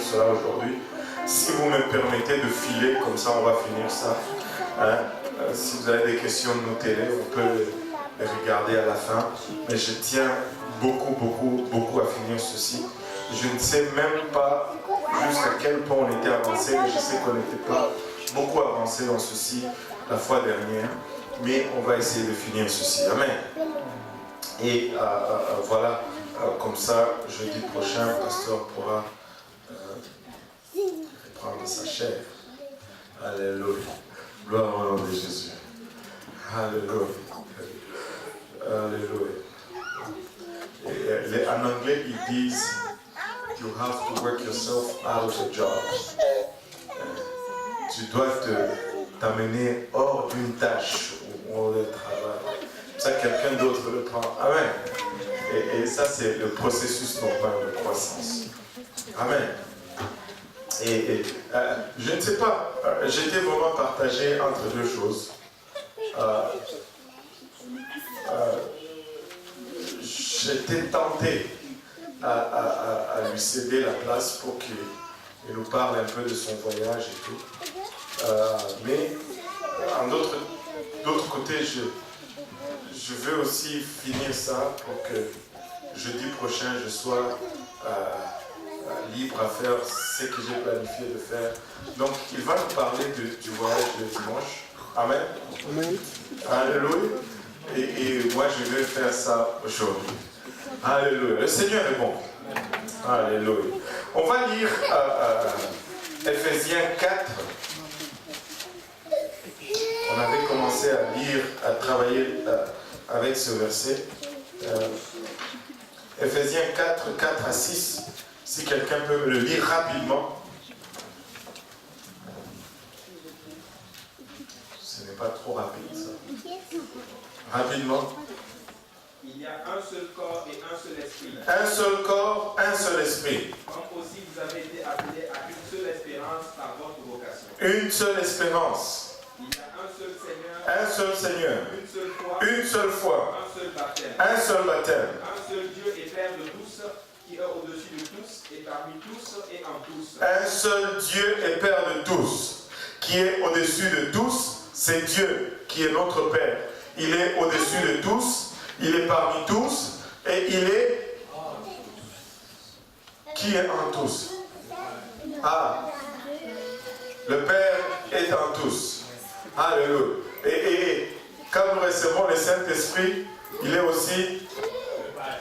cela aujourd'hui. Si vous me permettez de filer, comme ça on va finir ça. Hein? Si vous avez des questions, notez-les, on peut les regarder à la fin. Mais je tiens beaucoup à finir ceci. Je ne sais même pas jusqu'à quel point on était avancé, mais je sais qu'on n'était pas beaucoup avancé dans ceci la fois dernière. Mais on va essayer de finir ceci. Amen. Et voilà, comme ça, jeudi prochain, le pasteur pourra reprendre sa chair. Alléluia. Gloire au nom de Jésus. Alléluia. Alléluia. Et en anglais, ils disent you have to work yourself out of a job. Tu dois t'amener hors d'une tâche ou hors de travail. Ça, quelqu'un d'autre le prend. Amen. Et ça, c'est le processus normal de croissance. Amen. Et je ne sais pas, j'étais vraiment partagé entre deux choses. J'étais tenté à lui céder la place pour qu'il nous parle un peu de son voyage et tout. Mais d'autre côté, je veux aussi finir ça pour que jeudi prochain je sois libre à faire ce que j'ai planifié de faire. Donc il va nous parler du voyage de dimanche. Amen. Amen. Alléluia. Et moi je vais faire ça aujourd'hui. Alléluia. Le Seigneur est bon. Alléluia. On va lire Ephésiens 4. On avait commencé à lire, à travailler avec ce verset. Ephésiens 4, 4 à 6. Si quelqu'un peut me le lire rapidement. Ce n'est pas trop rapide ça. Rapidement. Il y a un seul corps et un seul esprit. Un seul corps, un seul esprit. Comme aussi vous avez été appelés à une seule espérance par votre vocation. Une seule espérance. Il y a un seul Seigneur. Un seul Seigneur. Une seule foi. Un seul baptême. Un seul baptême. Un seul baptême. Un seul Dieu et Père de tous, qui est au-dessus de tous et parmi tous et en tous. Un seul Dieu et Père de tous, qui est au-dessus de tous, c'est Dieu qui est notre Père. Il est au-dessus de tous, il est parmi tous, et il est qui est en tous. Ah, le Père est en tous. Alléluia. Et quand nous recevons le Saint-Esprit, il est aussi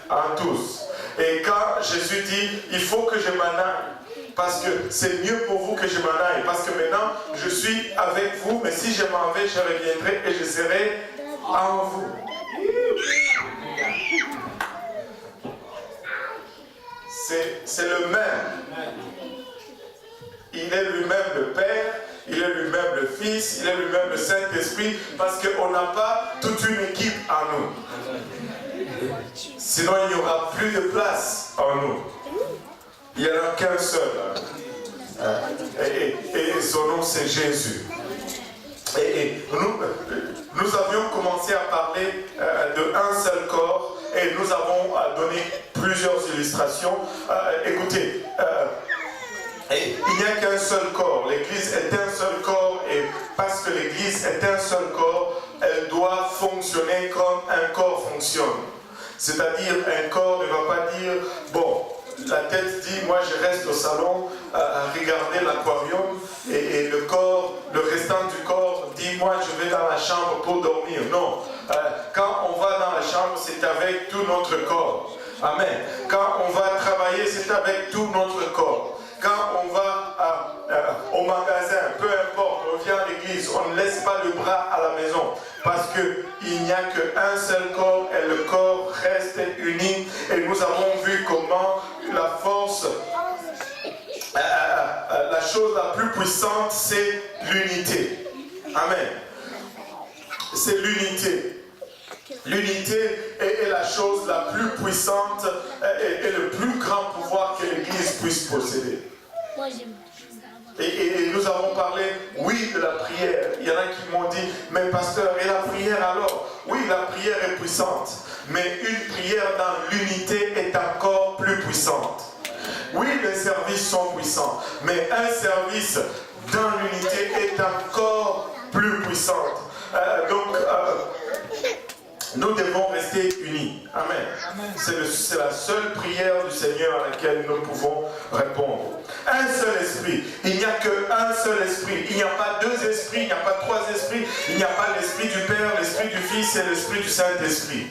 en tous. Et quand Jésus dit, il faut que je m'en aille, parce que c'est mieux pour vous que je m'en aille, parce que maintenant, je suis avec vous, mais si je m'en vais, je reviendrai et je serai en vous. C'est le même. Il est lui-même le Père, il est lui-même le Fils, il est lui-même le Saint-Esprit, parce qu'on n'a pas toute une équipe en nous. Sinon, il n'y aura plus de place en nous. Il n'y en a qu'un seul. Et son nom, c'est Jésus. Et nous avions commencé à parler d'un seul corps et nous avons donné plusieurs illustrations. Écoutez, il n'y a qu'un seul corps. L'Église est un seul corps et parce que l'Église est un seul corps, elle doit fonctionner comme un corps fonctionne. C'est-à-dire, un corps ne va pas dire, bon, la tête dit, moi je reste au salon à regarder l'aquarium et le corps, le restant du corps dit, moi je vais dans la chambre pour dormir. Non, quand on va dans la chambre, c'est avec tout notre corps. Amen. Quand on va travailler, c'est avec tout notre corps. Quand on va au magasin, peu importe, on vient à l'église, on ne laisse pas le bras à la maison. Parce qu'il n'y a qu'un seul corps et le corps reste uni. Et nous avons vu comment la force, la chose la plus puissante, c'est l'unité. Amen. C'est l'unité. L'unité est la chose la plus puissante et le plus grand pouvoir que l'Église puisse posséder. Et nous avons parlé, oui, de la prière. Il y en a qui m'ont dit, mais pasteur, et la prière alors? Oui, la prière est puissante, mais une prière dans l'unité est encore plus puissante. Oui, les services sont puissants, mais un service dans l'unité est encore plus puissant. Nous devons rester unis. Amen. C'est la seule prière du Seigneur à laquelle nous pouvons répondre. Un seul esprit. Il n'y a qu'un seul esprit. Il n'y a pas deux esprits, il n'y a pas trois esprits. Il n'y a pas l'esprit du Père, l'esprit du Fils et l'esprit du Saint-Esprit.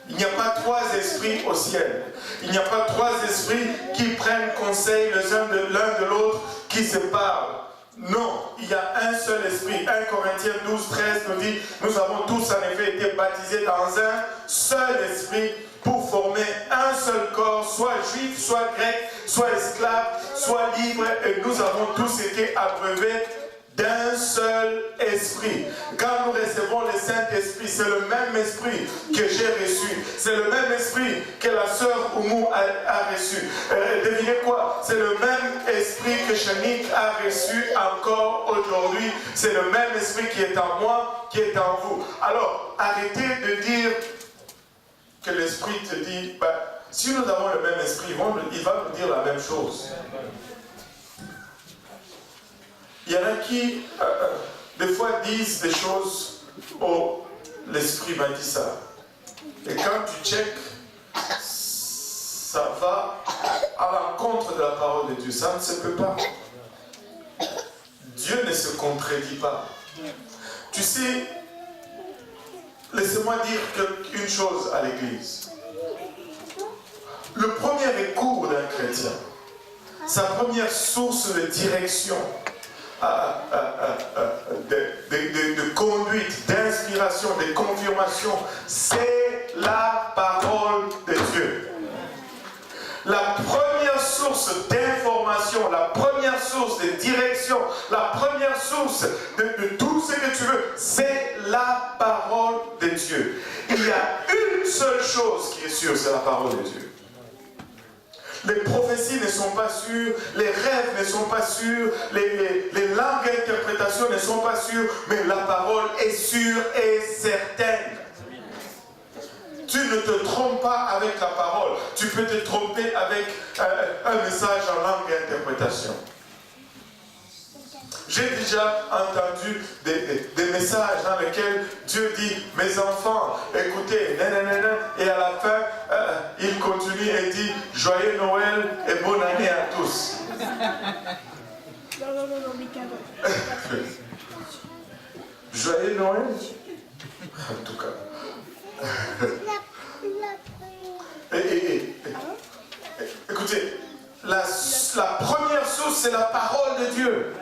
Il n'y a pas trois esprits au ciel. Il n'y a pas trois esprits qui prennent conseil l'un de l'autre, qui se parlent. Non, il y a un seul esprit. 1 Corinthiens 12, 13 nous dit, nous avons tous en effet été baptisés dans un seul esprit pour former un seul corps, soit juif, soit grec, soit esclave, soit libre, et nous avons tous été abreuvés d'un seul esprit. Quand nous recevons le Saint-Esprit, c'est le même esprit que j'ai reçu. C'est le même esprit que la sœur Oumou a reçu. Devinez quoi? C'est le même esprit que Chanique a reçu encore aujourd'hui. C'est le même esprit qui est en moi, qui est en vous. Alors, arrêtez de dire que l'esprit te dit, si nous avons le même esprit, il va nous dire la même chose. Il y en a qui, des fois, disent des choses, oh, l'esprit m'a dit ça. Et quand tu checkes, ça va à l'encontre de la parole de Dieu. Ça ne se peut pas. Dieu ne se contredit pas. Tu sais, laissez-moi dire une chose à l'Église. Le premier recours d'un chrétien, sa première source de direction, de conduite, d'inspiration, de confirmation, c'est la parole de Dieu. La première source d'information, la première source de direction, la première source de tout ce que tu veux, c'est la parole de Dieu. Il y a une seule chose qui est sûre, c'est la parole de Dieu. Les prophéties ne sont pas sûres, les rêves ne sont pas sûrs, les langues d'interprétation ne sont pas sûres, mais la parole est sûre et certaine. Tu ne te trompes pas avec la parole, tu peux te tromper avec un message en langue d'interprétation. J'ai déjà entendu des messages dans lesquels Dieu dit, mes enfants, écoutez, et à la fin, il continue et dit, joyeux Noël et bonne année à tous. Joyeux Noël, en tout cas. Écoutez, la première source, c'est la parole de Dieu.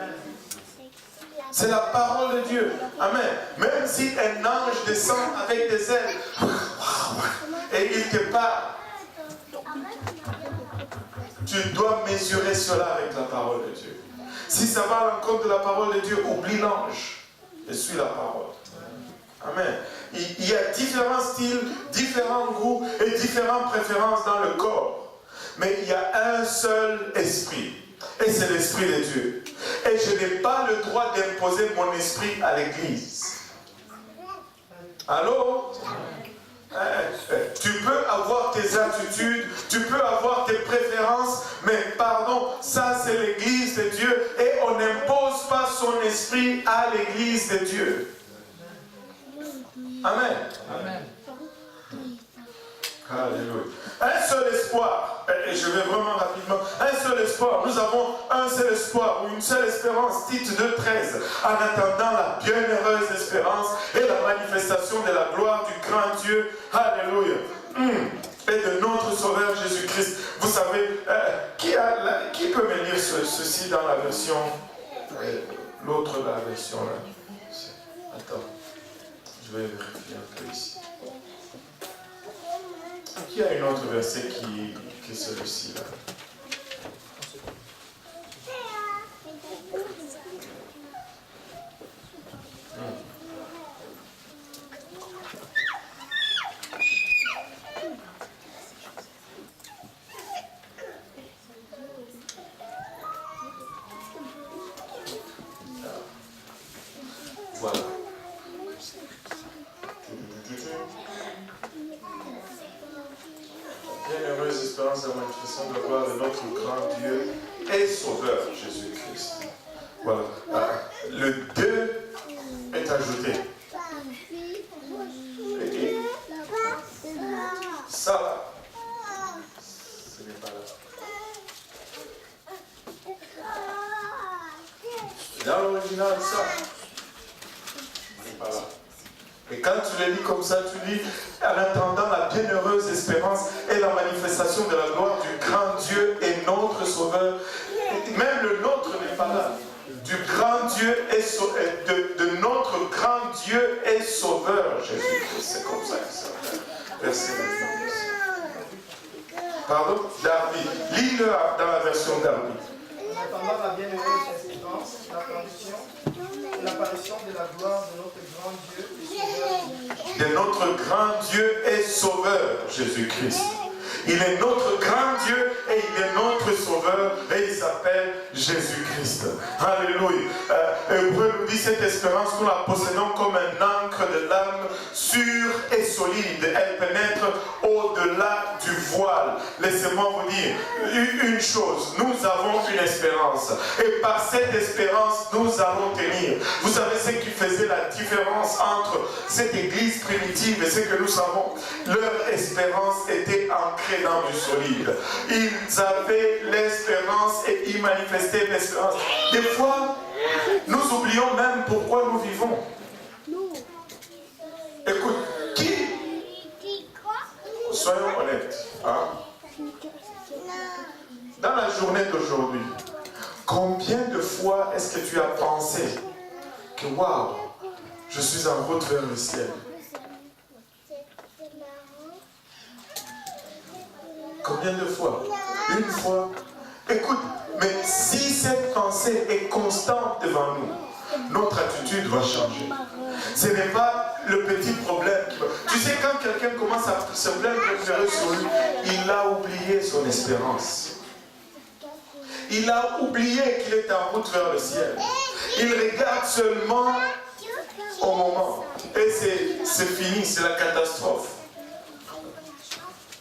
C'est la parole de Dieu. Amen. Même si un ange descend avec des ailes et il te parle, tu dois mesurer cela avec la parole de Dieu. Si ça va à l'encontre de la parole de Dieu, oublie l'ange et suis la parole. Amen. Il y a différents styles, différents goûts et différentes préférences dans le corps. Mais il y a un seul esprit. Et c'est l'esprit de Dieu. Et je n'ai pas le droit d'imposer mon esprit à l'Église. Allô? Tu peux avoir tes attitudes, tu peux avoir tes préférences, mais pardon, ça c'est l'Église de Dieu et on n'impose pas son esprit à l'Église de Dieu. Amen. Amen. Alléluia. Un seul espoir, et je vais vraiment rapidement, un seul espoir, nous avons un seul espoir ou une seule espérance, Tite 2,13, en attendant la bienheureuse espérance et la manifestation de la gloire du grand Dieu, alléluia, et de notre Sauveur Jésus-Christ. Vous savez, qui peut me lire ceci dans la version, l'autre la version là, attends, je vais vérifier un peu ici. Qui a un autre verset qui est celui-ci là? Voilà. Bien gloire de notre grand Dieu et Sauveur, Jésus-Christ. Voilà. Le 2 est ajouté. Et ça, ce n'est pas là. Dans l'original, ça, ce n'est pas là. Et quand tu le lis comme ça, tu lis en attendant la bienheureuse espérance et la manifestation de la gloire du grand Dieu et notre Sauveur. Même le nôtre n'est pas là. Du grand Dieu et de notre grand Dieu et Sauveur, Jésus-Christ. C'est comme ça que ça s'appelle. Verset 29. Pardon, Darby. Lis-le dans la version Darby. En attendant la bienheureuse espérance, l'apparition de la gloire de notre grand Dieu et Sauveur. De notre grand Dieu et Sauveur, Jésus-Christ. Il est notre grand Dieu et il est notre Sauveur et il s'appelle Jésus-Christ. Alléluia. Hébreu nous dit cette espérance, nous la possédons comme un ancre de l'âme sûre et solide. Elle pénètre au-delà du voile. Laissez-moi vous dire une chose. Nous avons une espérance et par cette espérance, nous allons tenir. Vous savez ce qui faisait la différence entre cette église primitive et ce que nous savons? Leur espérance était ancrée dans du solide. Ils avaient l'espérance et ils manifestaient l'espérance. Des fois, nous oublions même pourquoi nous vivons. Écoute, soyons honnêtes, hein? Dans la journée d'aujourd'hui, combien de fois est-ce que tu as pensé que waouh, je suis en route vers le ciel? Combien de fois? Une fois? Écoute, mais si cette pensée est constante devant nous, notre attitude va changer. Ce n'est pas le petit problème qui va... Tu sais, quand quelqu'un commence à se plaindre sur lui, il a oublié son espérance. Il a oublié qu'il est en route vers le ciel. Il regarde seulement au moment. Et c'est fini, c'est la catastrophe.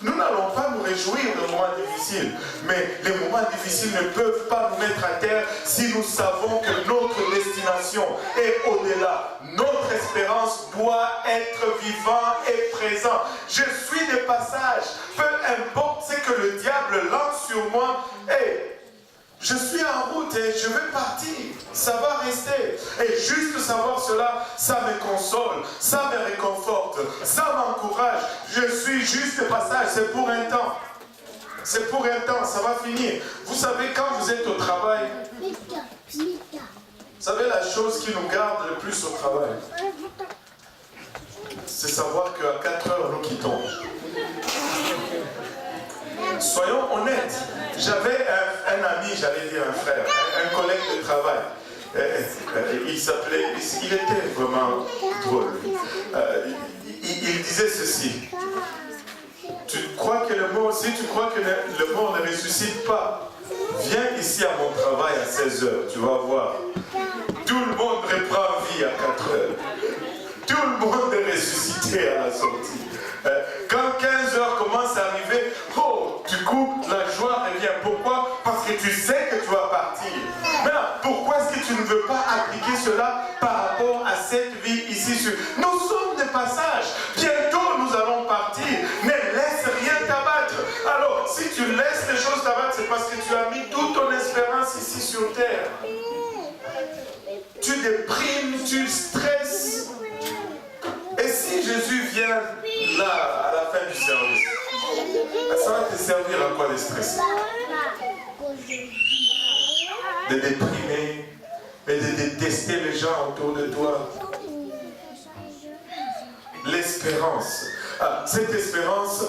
Nous n'allons pas nous réjouir de moments difficiles, mais les moments difficiles ne peuvent pas nous mettre à terre si nous savons que notre destination est au-delà. Notre espérance doit être vivante et présente. Je suis de passage, peu importe ce que le diable lance sur moi, je suis en route et je vais partir. Ça va rester. Et juste savoir cela, ça me console, ça me réconforte, ça m'encourage. Je suis juste de passage, c'est pour un temps. C'est pour un temps, ça va finir. Vous savez, quand vous êtes au travail, vous savez la chose qui nous garde le plus au travail, c'est savoir qu'à 4 heures, nous quittons. Soyons honnêtes. J'avais un ami, j'allais dire un frère, un collègue de travail. Il était vraiment drôle. Il disait ceci. Si tu crois que le mort ne ressuscite pas, viens ici à mon travail à 16 heures, tu vas voir. Tout le monde reprend vie à 4 heures. Tout le monde est ressuscité à la sortie. Quand 15 heures commencent à arriver, du coup, la joie revient. Pourquoi? Parce que tu sais que tu vas partir. Maintenant, pourquoi est-ce que tu ne veux pas appliquer cela par rapport à cette vie ici sur... Nous sommes de passage. Bientôt, nous allons partir. Ne laisse rien t'abattre. Alors, si tu laisses les choses t'abattre, c'est parce que tu as mis toute ton espérance ici sur terre. Tu déprimes, tu stresses. Et si Jésus vient là, à la fin du service, ça va te servir à quoi de stresser? De déprimer et de détester les gens autour de toi. L'espérance. Cette espérance,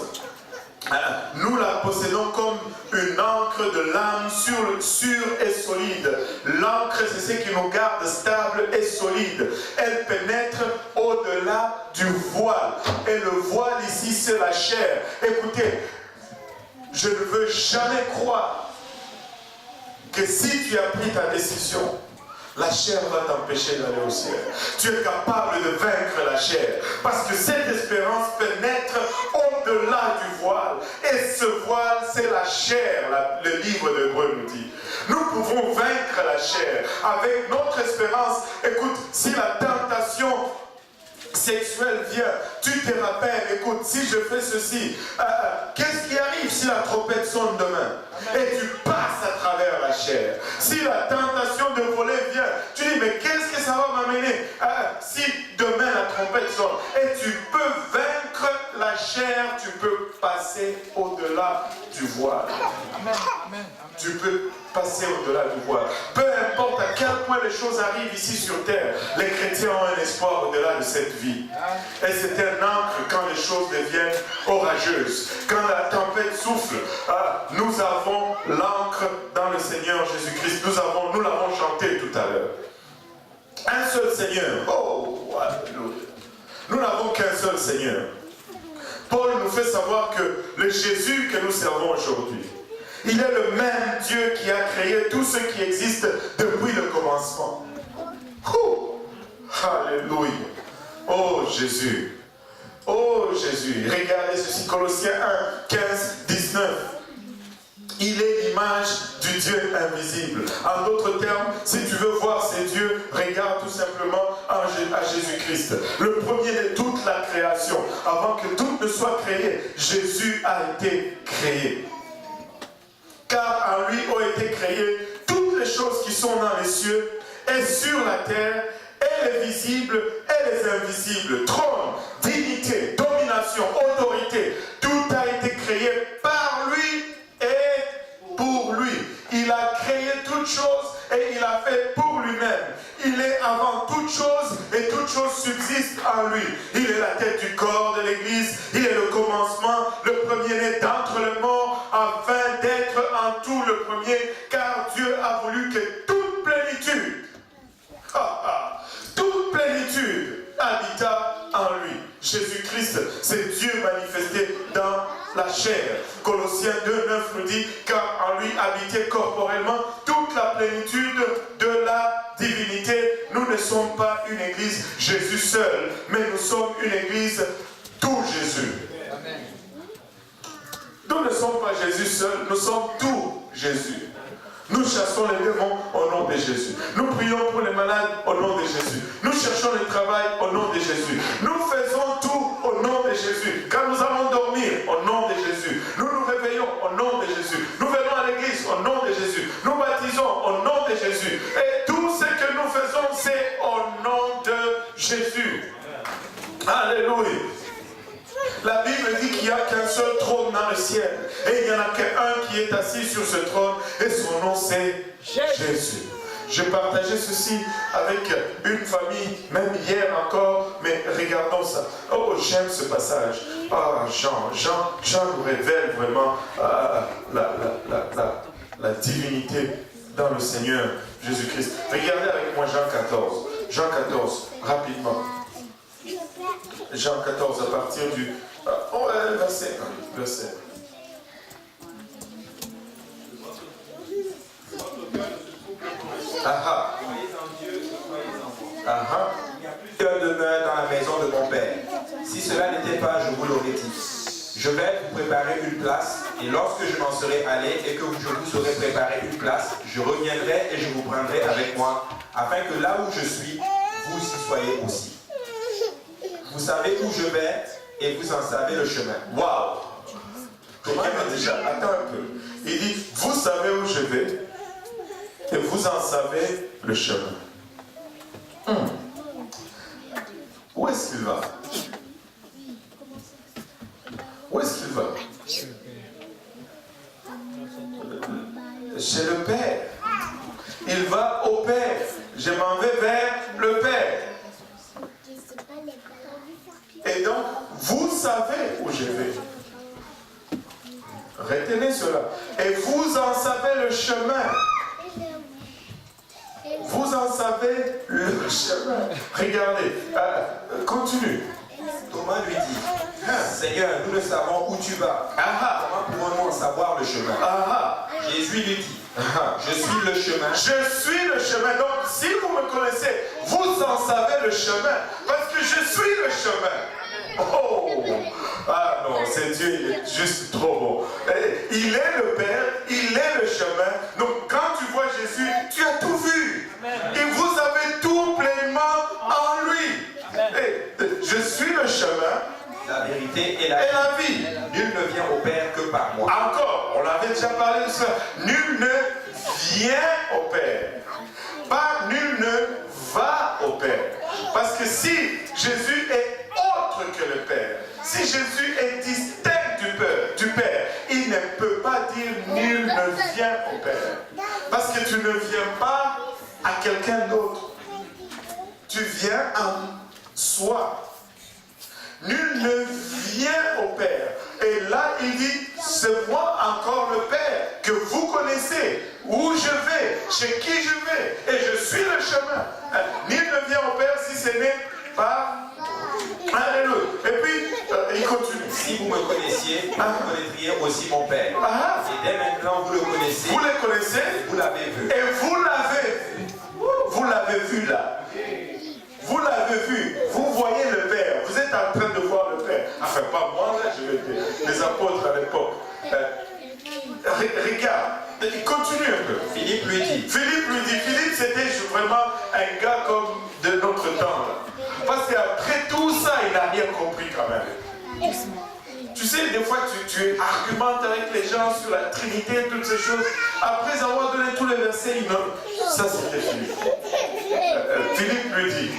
nous la possédons comme une encre de l'âme sûre et solide. L'encre, c'est ce qui nous garde stable et solide. Elle pénètre au-delà du voile. Et le voile ici, c'est la chair. Écoutez, je ne veux jamais croire que si tu as pris ta décision, la chair va t'empêcher d'aller au ciel. Tu es capable de vaincre la chair. Parce que cette espérance peut naître au-delà du voile. Et ce voile, c'est la chair, le livre d'Hébreux nous dit. Nous pouvons vaincre la chair avec notre espérance. Écoute, si la tentation sexuelle vient, tu te rappelles, écoute, si je fais ceci, qu'est-ce qui arrive si la trompette sonne demain? Et tu passes à travers la chair. Si la tentation de voler vient, tu dis, mais qu'est-ce que ça va m'amener si demain la trompette sonne? Et tu peux vaincre la chair, tu peux passer au-delà du voile. Amen. Amen. Tu peux passer au-delà du voile. Peu importe à quel point les choses arrivent ici sur terre, les chrétiens ont un espoir au-delà de cette vie. Et c'est un ancre quand les choses deviennent orageuses. Quand la tempête souffle, nous avons l'ancre dans le Seigneur Jésus-Christ. Nous l'avons chanté tout à l'heure. Un seul Seigneur. Oh, alléluia. Nous n'avons qu'un seul Seigneur. Paul nous fait savoir que le Jésus que nous servons aujourd'hui, il est le même Dieu qui a créé tout ce qui existe depuis le commencement. Alléluia. Oh Jésus. Oh Jésus. Regardez ceci, Colossiens 1, 15, 19. Il est l'image du Dieu invisible. En d'autres termes, si tu veux voir ces dieux, regarde tout simplement à Jésus-Christ. Le premier de toute la création. Avant que tout ne soit créé, Jésus a été créé. Car en lui ont été créées toutes les choses qui sont dans les cieux et sur la terre, et les visibles et les invisibles. Trône, dignité, domination, autorité, tout a été créé par lui et pour lui. Il a créé toutes choses et il a fait pour lui-même. Il est avant toute chose et toute chose subsiste en lui. Il est la tête du corps de l'Église. Il est le commencement, le premier-né d'entre les morts, afin d'être en tout le premier, car Dieu a voulu que toute plénitude, toute plénitude habita en lui. Jésus-Christ, c'est Dieu manifesté dans la chair. Colossiens 2, 9 nous dit, car en lui habitait corporellement toute la plénitude de la divinité. Nous ne sommes pas une église Jésus seul, mais nous sommes une église tout Jésus. Amen. Nous ne sommes pas Jésus seul, nous sommes tout Jésus. Nous chassons les démons au nom de Jésus. Nous prions pour les malades au nom de Jésus. Nous cherchons le travail au nom de Jésus. Nous faisons tout au nom de Jésus. Quand nous allons dormir au nom de Jésus. Nous nous réveillons au nom de Jésus. Nous venons à l'église au nom de Jésus. Nous baptisons au nom de Jésus. Et tout ce que nous faisons, c'est au nom de Jésus. Alléluia. La Bible dit qu'il n'y a qu'un seul trône dans le ciel. Et il n'y en a qu'un qui est assis sur ce trône. Et son nom c'est Jésus. Je partageais ceci avec une famille, même hier encore, mais regardons ça. Oh, j'aime ce passage. Jean nous révèle vraiment la divinité dans le Seigneur Jésus-Christ. Regardez avec moi Jean 14. Jean 14, rapidement. Jean 14, à partir du verset 1. Aha. Croyez en Dieu, croyez en moi. Aha. Il y a plusieurs demeures dans la maison de mon Père. Si cela n'était pas, je vous l'aurais dit. Je vais vous préparer une place, et lorsque je m'en serai allé et que je vous aurai préparé une place, je reviendrai et je vous prendrai avec moi, afin que là où je suis, vous y soyez aussi. Vous savez où je vais et vous en savez le chemin. Waouh! Comment il déjà? Attends un peu. Il dit, vous savez où je vais et vous en savez le chemin. Où est-ce qu'il va? Où est-ce qu'il va? Chez le Père. Il va au Père. Je m'en vais vers le Père. Et donc, vous savez où je vais. Retenez cela. Et vous en savez le chemin. Vous en savez le chemin. Regardez. Continue. Thomas lui dit, Seigneur, nous ne savons où tu vas. Aha. Comment pourrons-nous en savoir le chemin? Aha. Jésus lui dit, Je suis le chemin. Je suis le chemin. Donc, si vous me connaissez, vous en savez le chemin. Parce que je suis le chemin. Oh! Ah non, c'est Dieu, il est juste trop bon. Il est le Père, il est le chemin. Donc, quand tu vois Jésus, tu as tout vu. Et vous avez tout pleinement en lui. Je suis le chemin. La vérité et la vie. Nul ne vient au Père que par moi. Encore, on avait déjà parlé de ça. Nul ne vient au Père. Pas nul ne va au Père. Parce que si Jésus est autre que le Père, si Jésus est distinct du Père, il ne peut pas dire nul ne vient au Père. Parce que tu ne viens pas à quelqu'un d'autre. Tu viens à soi. Nul ne vient au Père. Et là, il dit, c'est moi encore le Père que vous connaissez, où je vais, chez qui je vais, et je suis le chemin. Nul ne vient au Père si ce n'est pas... Alléluia. Et puis, il continue. Si vous me connaissiez, vous connaîtriez aussi mon Père. Et dès maintenant, vous le connaissez. Vous le connaissez. Vous l'avez vu. Et vous l'avez vu. Vous l'avez vu là. Vous l'avez vu, vous voyez le Père, vous êtes en train de voir le Père. Enfin, pas moi, là, je vais dire, les apôtres à l'époque. Regarde, il continue un peu. Philippe lui dit, Philippe c'était vraiment un gars comme de notre temps. Là. Parce qu'après tout ça, il n'a rien compris quand même. Tu sais, des fois, tu argumentes avec les gens sur la Trinité, toutes ces choses. Après avoir donné tous les versets, ça c'était Philippe. Philippe lui dit,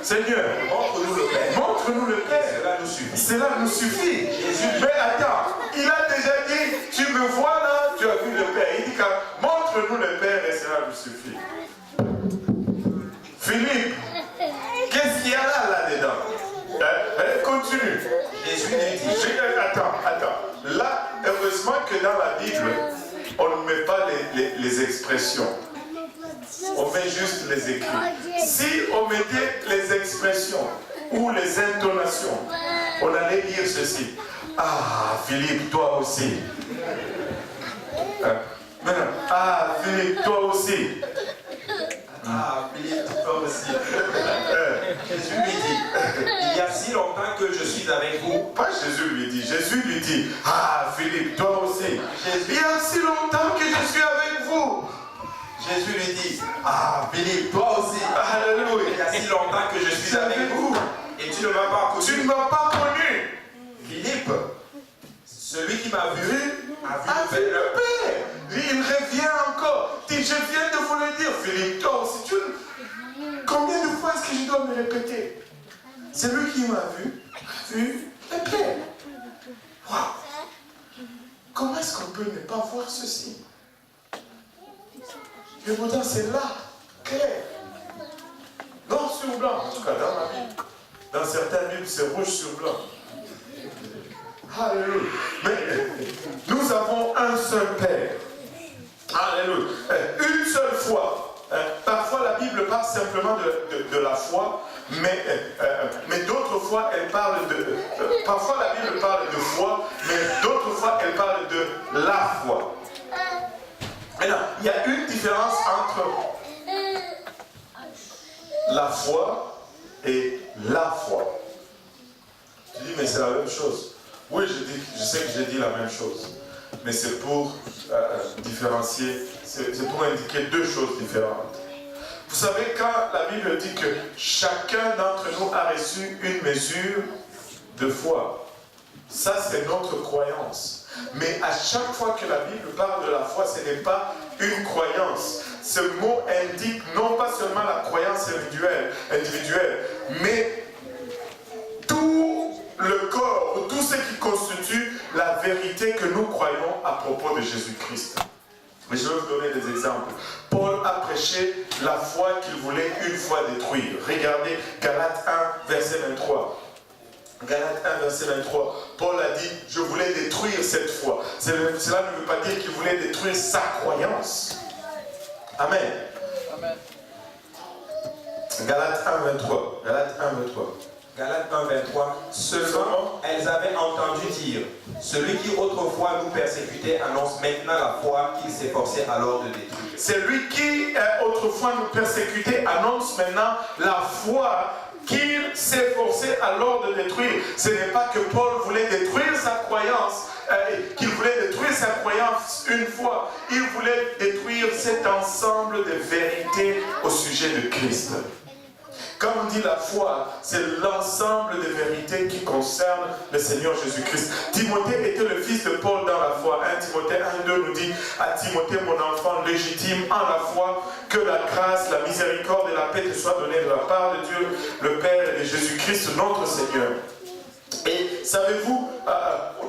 Seigneur, montre-nous le Père. Montre-nous le Père. Cela nous suffit. Cela nous suffit. Mais attends, il a déjà dit, tu me vois là, tu as vu le Père. Il dit, montre-nous le Père et cela nous suffit. Philippe, qu'est-ce qu'il y a là-dedans? Continue. Jésus lui dit, attends. Là, heureusement que dans la Bible, on ne met pas les expressions. On met juste les écrits. Si on mettait les expressions ou les intonations, on allait lire ceci. Ah, Philippe, toi aussi. Ah, Philippe, toi aussi. Ah, Philippe, toi aussi. Jésus lui dit, il y a si longtemps que je suis avec vous. Pas Jésus lui dit, ah, Philippe, toi aussi. Il y a si longtemps que je suis avec vous. Jésus lui dit, ah, Philippe, toi aussi. Alléluia. Il y a si longtemps que je suis avec vous. Et tu ne m'as pas connu. Tu ne m'as pas connu. Philippe, celui qui m'a vu, a vu le Père. Il revient encore. Je viens de vous le dire, Philippe, toi aussi. Combien de fois est-ce que je dois me répéter? Celui qui m'a vu, a vu le Père. Waouh. Comment est-ce qu'on peut ne pas voir ceci? Et pourtant, c'est là, clair. Noir sur blanc, en tout cas dans la Bible. Dans certaines Bibles, c'est rouge sur blanc. Alléluia. Mais nous avons un seul Père. Alléluia. Une seule foi. Parfois, la Bible parle simplement de la foi, mais d'autres fois, elle parle de... parfois, la Bible parle de foi, mais d'autres fois, elle parle de la foi. Maintenant, il y a une différence entre la foi et la foi. Tu dis, mais c'est la même chose. Oui, je sais que j'ai dit la même chose. Mais c'est pour différencier, c'est pour indiquer deux choses différentes. Vous savez, quand la Bible dit que chacun d'entre nous a reçu une mesure de foi, ça c'est notre croyance. Mais à chaque fois que la Bible parle de la foi, ce n'est pas une croyance. Ce mot indique non pas seulement la croyance individuelle, mais tout le corps, ou tout ce qui constitue la vérité que nous croyons à propos de Jésus-Christ. Mais je vais vous donner des exemples. Paul a prêché la foi qu'il voulait une fois détruire. Regardez Galates 1, verset 23. Galates 1, verset 23. Paul a dit, je voulais détruire cette foi. Cela ne veut pas dire qu'il voulait détruire sa croyance. Amen. Amen. Galates 1, 23. Galates 1, 23. Galates 1, 23. Seulement, elles avaient entendu dire, celui qui autrefois nous persécutait annonce maintenant la foi qu'il s'efforçait alors de détruire. Celui qui autrefois nous persécutait annonce maintenant la foi qu'il s'efforçait alors de détruire. Ce n'est pas que Paul voulait détruire sa croyance, qu'il voulait détruire sa croyance une fois. Il voulait détruire cet ensemble de vérités au sujet de Christ. Quand on dit la foi, c'est l'ensemble des vérités qui concernent le Seigneur Jésus-Christ. Timothée était le fils de Paul dans la foi. 1 Timothée 1,2 nous dit à Timothée, mon enfant légitime en la foi, que la grâce, la miséricorde et la paix te soient données de la part de Dieu, le Père et de Jésus-Christ, notre Seigneur. Et savez-vous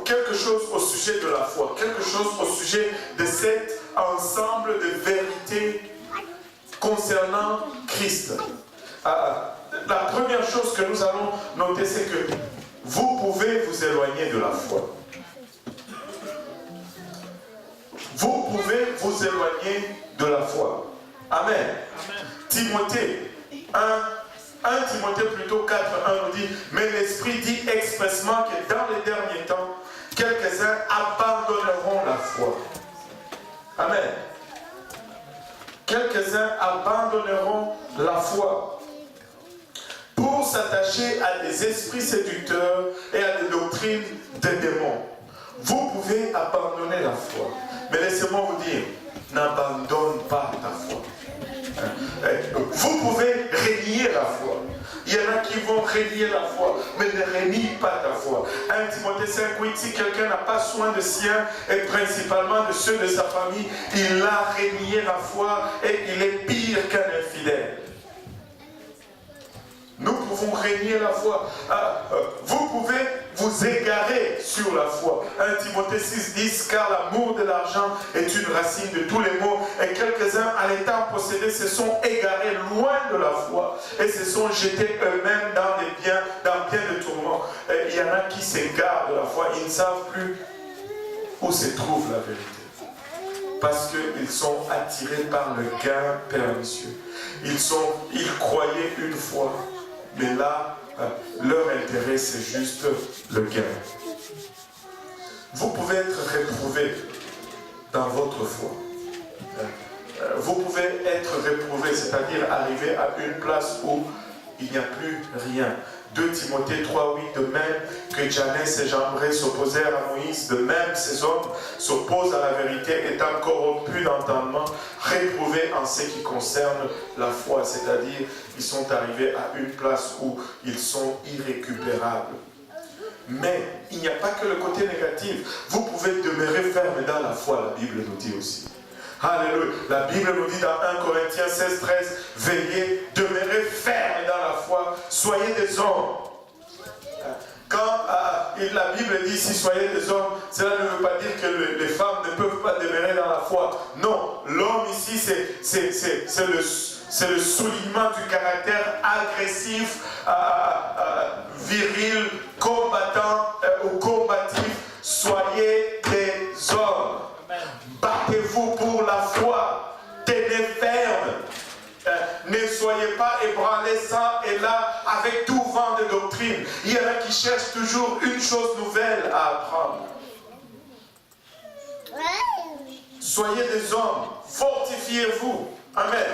quelque chose au sujet de la foi, quelque chose au sujet de cet ensemble de vérités concernant Christ. La première chose que nous allons noter, c'est que vous pouvez vous éloigner de la foi. Vous pouvez vous éloigner de la foi. Amen. Amen. Timothée 1 Timothée plutôt 4, 1 nous dit, mais l'Esprit dit expressement que dans les derniers temps, quelques-uns abandonneront la foi. Amen. Quelques-uns abandonneront la foi pour s'attacher à des esprits séducteurs et à des doctrines des démons. Vous pouvez abandonner la foi. Mais laissez-moi vous dire, n'abandonne pas ta foi. Vous pouvez renier la foi. Il y en a qui vont renier la foi, mais ne renie pas ta foi. 1 Timothée 5, 8, si quelqu'un n'a pas soin de siens, et principalement de ceux de sa famille, il a renié la foi et il est pire qu'un infidèle. Nous pouvons régner la foi. Vous pouvez vous égarer sur la foi. 1 Timothée 6, 10, car l'amour de l'argent est une racine de tous les maux. Et quelques-uns, à l'état possédés, se sont égarés loin de la foi et se sont jetés eux-mêmes dans bien de tourments. Et il y en a qui s'égarent de la foi. Ils ne savent plus où se trouve la vérité. Parce qu'ils sont attirés par le gain pernicieux. Ils croyaient une fois. Mais là, leur intérêt, c'est juste le gain. Vous pouvez être réprouvé dans votre foi. Vous pouvez être réprouvé, c'est-à-dire arriver à une place où il n'y a plus rien. 2 Timothée 3, 8, de même que Janès et Jambres s'opposèrent à Moïse, de même ces hommes s'opposent à la vérité, étant corrompus d'entendement, réprouvés en ce qui concerne la foi, c'est-à-dire ils sont arrivés à une place où ils sont irrécupérables. Mais il n'y a pas que le côté négatif. Vous pouvez demeurer ferme dans la foi, la Bible nous dit aussi. Alléluia. La Bible nous dit dans 1 Corinthiens 16, 13, veillez, demeurez ferme dans la foi, soyez des hommes. Quand la Bible dit si soyez des hommes, cela ne veut pas dire que les femmes ne peuvent pas demeurer dans la foi. Non, l'homme ici c'est le soulignement du caractère agressif, viril, combattant ou combatif. Soyez des hommes. Battez-vous pour la foi, tenez ferme, ne soyez pas ébranlés ça et là avec tout vent de doctrine. Il y en a qui cherchent toujours une chose nouvelle à apprendre. Soyez des hommes, fortifiez-vous. Amen.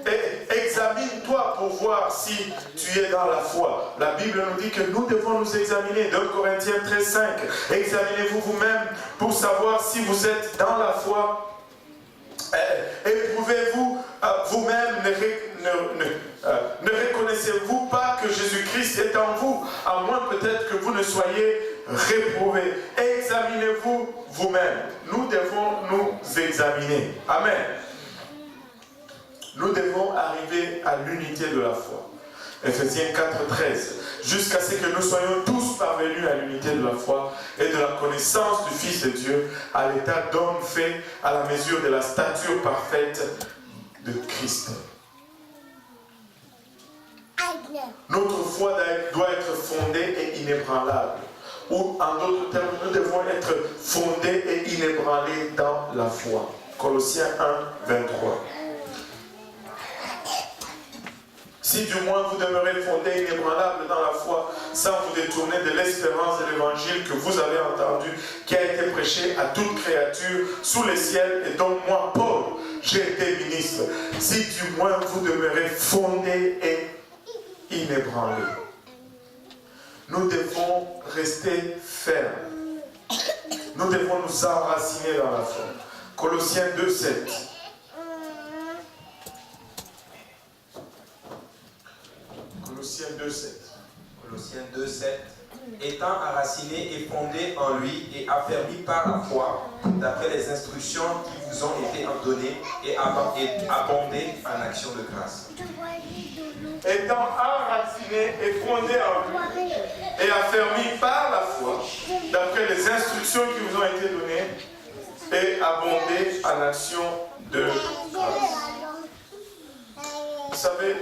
Et examine-toi pour voir si tu es dans la foi. La Bible nous dit que nous devons nous examiner. 2 Corinthiens 13, 5. Examinez-vous vous-même pour savoir si vous êtes dans la foi. Éprouvez-vous vous-même. Ne reconnaissez-vous pas que Jésus-Christ est en vous, à moins peut-être que vous ne soyez réprouvés. Examinez-vous vous-même. Nous devons nous examiner. Amen. Nous devons arriver à l'unité de la foi. Ephésiens 4, 13. Jusqu'à ce que nous soyons tous parvenus à l'unité de la foi et de la connaissance du Fils de Dieu, à l'état d'homme fait à la mesure de la stature parfaite de Christ. Notre foi doit être fondée et inébranlable. Ou en d'autres termes, nous devons être fondés et inébranlés dans la foi. Colossiens 1, 23. Si du moins vous demeurez fondés, inébranlables dans la foi, sans vous détourner de l'espérance de l'évangile que vous avez entendu, qui a été prêché à toute créature sous les ciels, et dont moi, Paul, j'ai été ministre. Si du moins vous demeurez fondés et inébranlés. Nous devons rester fermes. Nous devons nous enraciner dans la foi. Colossiens 2:7. Colossiens 2:7. Colossiens 2:7. Étant enracinés et fondés en lui et affermis par la foi, d'après les instructions qui vous ont été données et abondés en action de grâce. Étant enracinés et fondés en lui et affermis par la foi, d'après les instructions qui vous ont été données et abondés en action de grâce. Vous savez,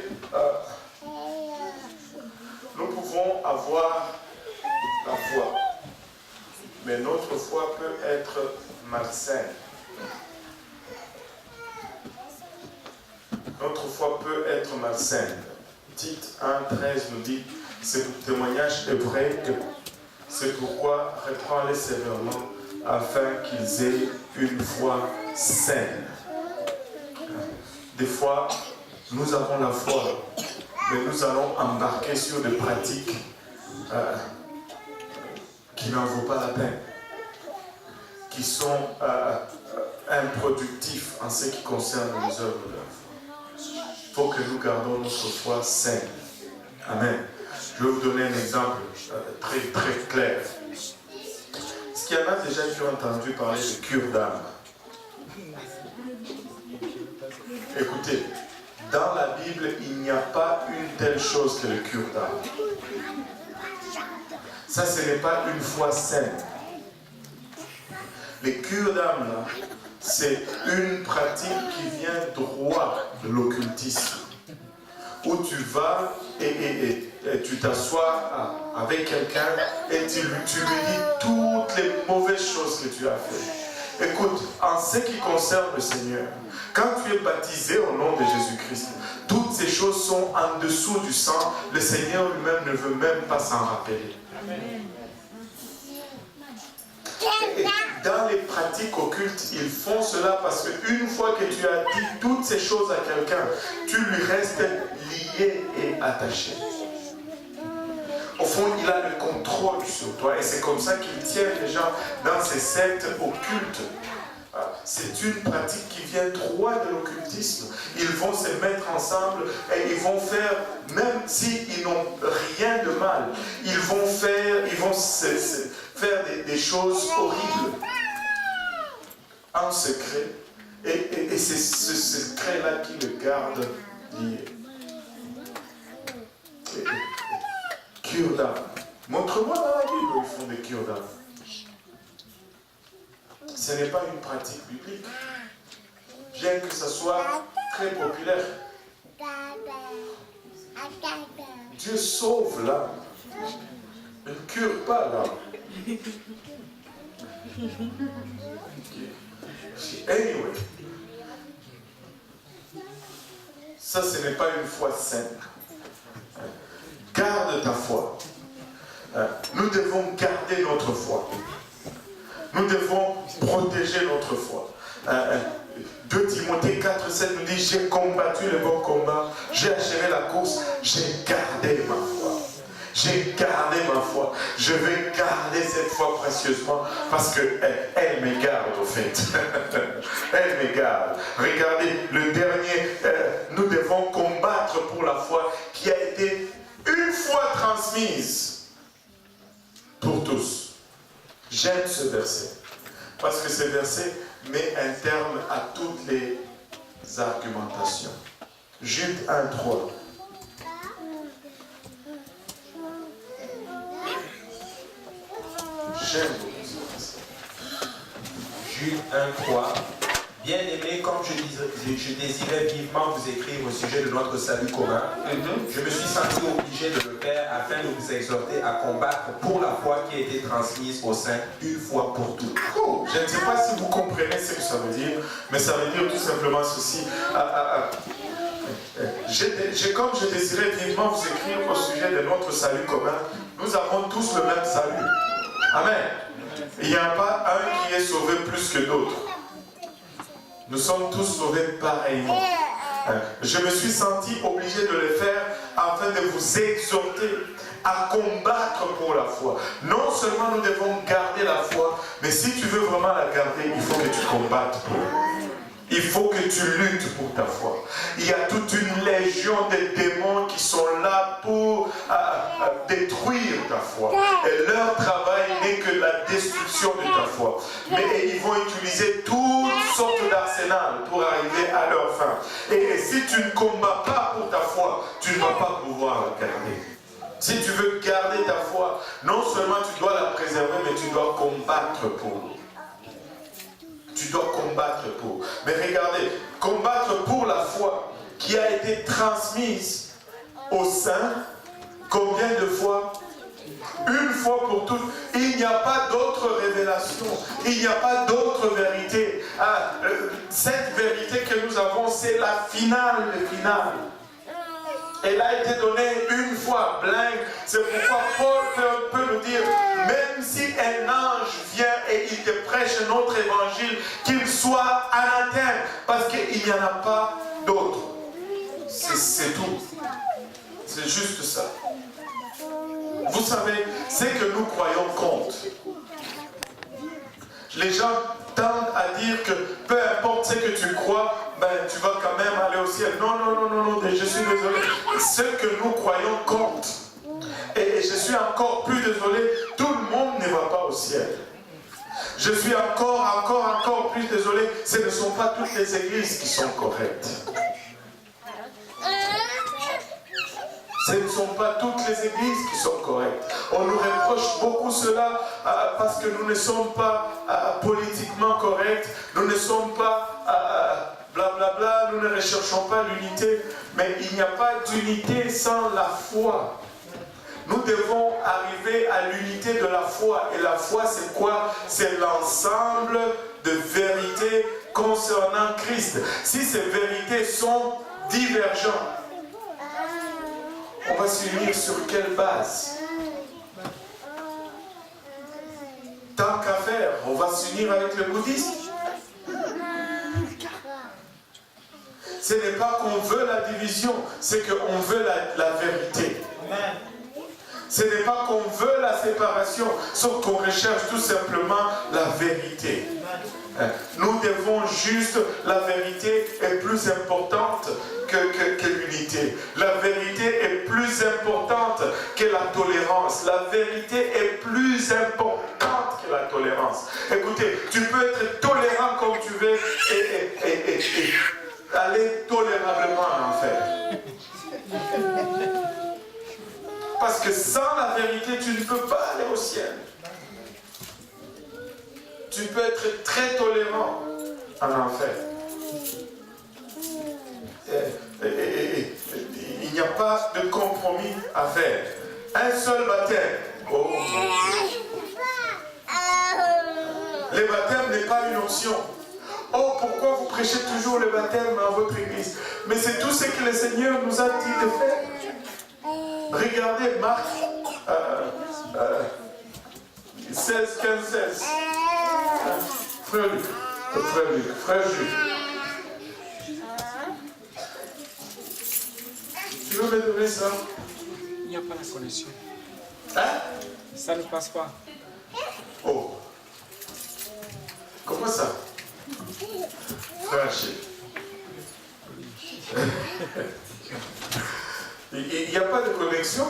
nous pouvons avoir la foi, mais notre foi peut être malsaine. Notre foi peut être malsaine. Tite 1:13 nous dit, ce témoignage est vrai, c'est pourquoi reprends-les sévèrement, afin qu'ils aient une foi saine. Des fois, nous avons la foi, mais nous allons embarquer sur des pratiques qui n'en vaut pas la peine, qui sont improductifs en ce qui concerne les œuvres de la foi. Il faut que nous gardons notre foi saine. Amen. Je vais vous donner un exemple très très clair. Est-ce qu'il y en a déjà qui ont entendu parler de cure d'âme? Écoutez, dans la Bible, il n'y a pas une telle chose que le cure d'âme. Ça, ce n'est pas une foi saine. Les cures d'âme, c'est une pratique qui vient droit de l'occultisme. Où tu vas et tu t'assois avec quelqu'un et tu lui dis toutes les mauvaises choses que tu as faites. Écoute, en ce qui concerne le Seigneur, quand tu es baptisé au nom de Jésus-Christ, toutes ces choses sont en dessous du sang. Le Seigneur lui-même ne veut même pas s'en rappeler. Et dans les pratiques occultes, ils font cela parce qu'une fois que tu as dit toutes ces choses à quelqu'un, tu lui restes lié et attaché. Au fond, il a le contrôle sur toi et c'est comme ça qu'il tient les gens dans ces sectes occultes. C'est une pratique qui vient droit de l'occultisme. Ils vont se mettre ensemble et ils vont faire, même s'ils n'ont rien de mal, ils vont faire des choses horribles en secret. Et c'est ce secret-là qui le garde lié. Cure d'âme. Montre-moi dans la Bible où ils font des cures d'âme. Ce n'est pas une pratique biblique. Bien que ce soit très populaire. Dieu sauve l'âme. Il ne cure pas l'âme. Anyway. Ça, ce n'est pas une foi saine. Garde ta foi. Nous devons garder notre foi. Nous devons protéger notre foi. 2 Timothée 4:7 nous dit, j'ai combattu le bon combat, j'ai achevé la course, j'ai gardé ma foi. J'ai gardé ma foi. Je vais garder cette foi précieusement parce qu'elle me garde au fait. Elle me garde. Regardez, le dernier, nous devons combattre pour la foi qui a été une fois transmise pour tous. J'aime ce verset parce que ce verset met un terme à toutes les argumentations. Jude 1:3. J'aime beaucoup ce verset. Jude 1:3. Bien-aimés, comme je désirais vivement vous écrire au sujet de notre salut commun, je me suis senti obligé de le faire afin de vous exhorter à combattre pour la foi qui a été transmise au sein une fois pour toutes. Oh, je ne sais pas si vous comprenez ce que ça veut dire, mais ça veut dire tout simplement ceci. Comme je désirais vivement vous écrire au sujet de notre salut commun, nous avons tous le même salut. Amen. Il n'y a pas un qui est sauvé plus que d'autres. Nous sommes tous sauvés pareillement. Je me suis senti obligé de le faire afin de vous exhorter à combattre pour la foi. Non seulement nous devons garder la foi, mais si tu veux vraiment la garder, il faut que tu combattes pour. Il faut que tu luttes pour ta foi. Il y a toute une légion de démons qui sont là pour détruire ta foi. Et leur travail n'est que la destruction de ta foi. Mais ils vont utiliser toutes sortes d'arsenals pour arriver à leur fin. Et si tu ne combats pas pour ta foi, tu ne vas pas pouvoir la garder. Si tu veux garder ta foi, non seulement tu dois la préserver, mais tu dois combattre pour. Tu dois combattre pour. Mais regardez, combattre pour la foi qui a été transmise aux saints, combien de fois? Une fois pour toutes. Il n'y a pas d'autre révélation. Il n'y a pas d'autre vérité. Cette vérité que nous avons, c'est la finale des finales. Elle a été donnée une fois, blank. C'est pourquoi Paul peut nous dire, même si un ange vient et il te prêche notre évangile, qu'il soit anathème, parce qu'il n'y en a pas d'autre. C'est tout. C'est juste ça. Vous savez, c'est que nous croyons compte. Les gens tendent à dire que peu importe ce que tu crois, ben, tu vas quand même aller au ciel. Non, je suis désolé. Ce que nous croyons compte. Et je suis encore plus désolé, tout le monde ne va pas au ciel. Je suis encore plus désolé, ce ne sont pas toutes les églises qui sont correctes. Ce ne sont pas toutes les églises qui sont correctes. On nous reproche beaucoup cela parce que nous ne sommes pas politiquement corrects, nous ne sommes pas blablabla, nous ne recherchons pas l'unité. Mais il n'y a pas d'unité sans la foi. Nous devons arriver à l'unité de la foi. Et la foi, c'est quoi? C'est l'ensemble de vérités concernant Christ. Si ces vérités sont divergentes, on va s'unir sur quelle base? Tant qu'à faire, on va s'unir avec le bouddhisme. Ce n'est pas qu'on veut la division, c'est qu'on veut la vérité. Ce n'est pas qu'on veut la séparation, sauf qu'on recherche tout simplement la vérité. Nous devons juste, la vérité est plus importante que l'unité. La vérité est plus importante que la tolérance. La vérité est plus importante que la tolérance. Écoutez, tu peux être tolérant comme tu veux et aller tolérablement en enfer. Parce que sans la vérité, tu ne peux pas aller au ciel. Tu peux être très tolérant en enfer. Il n'y a pas de compromis à faire. Un seul baptême. Oh. Le baptême n'est pas une option. Oh, pourquoi vous prêchez toujours le baptême dans votre église? Mais c'est tout ce que le Seigneur nous a dit de faire. Regardez Marc 16, 15, 16. Frère Jules. Tu veux me donner ça? Il n'y a pas la connexion. Hein? Ça ne passe pas. Oh. Comment ça? Frère Jules. Il n'y a pas de connexion?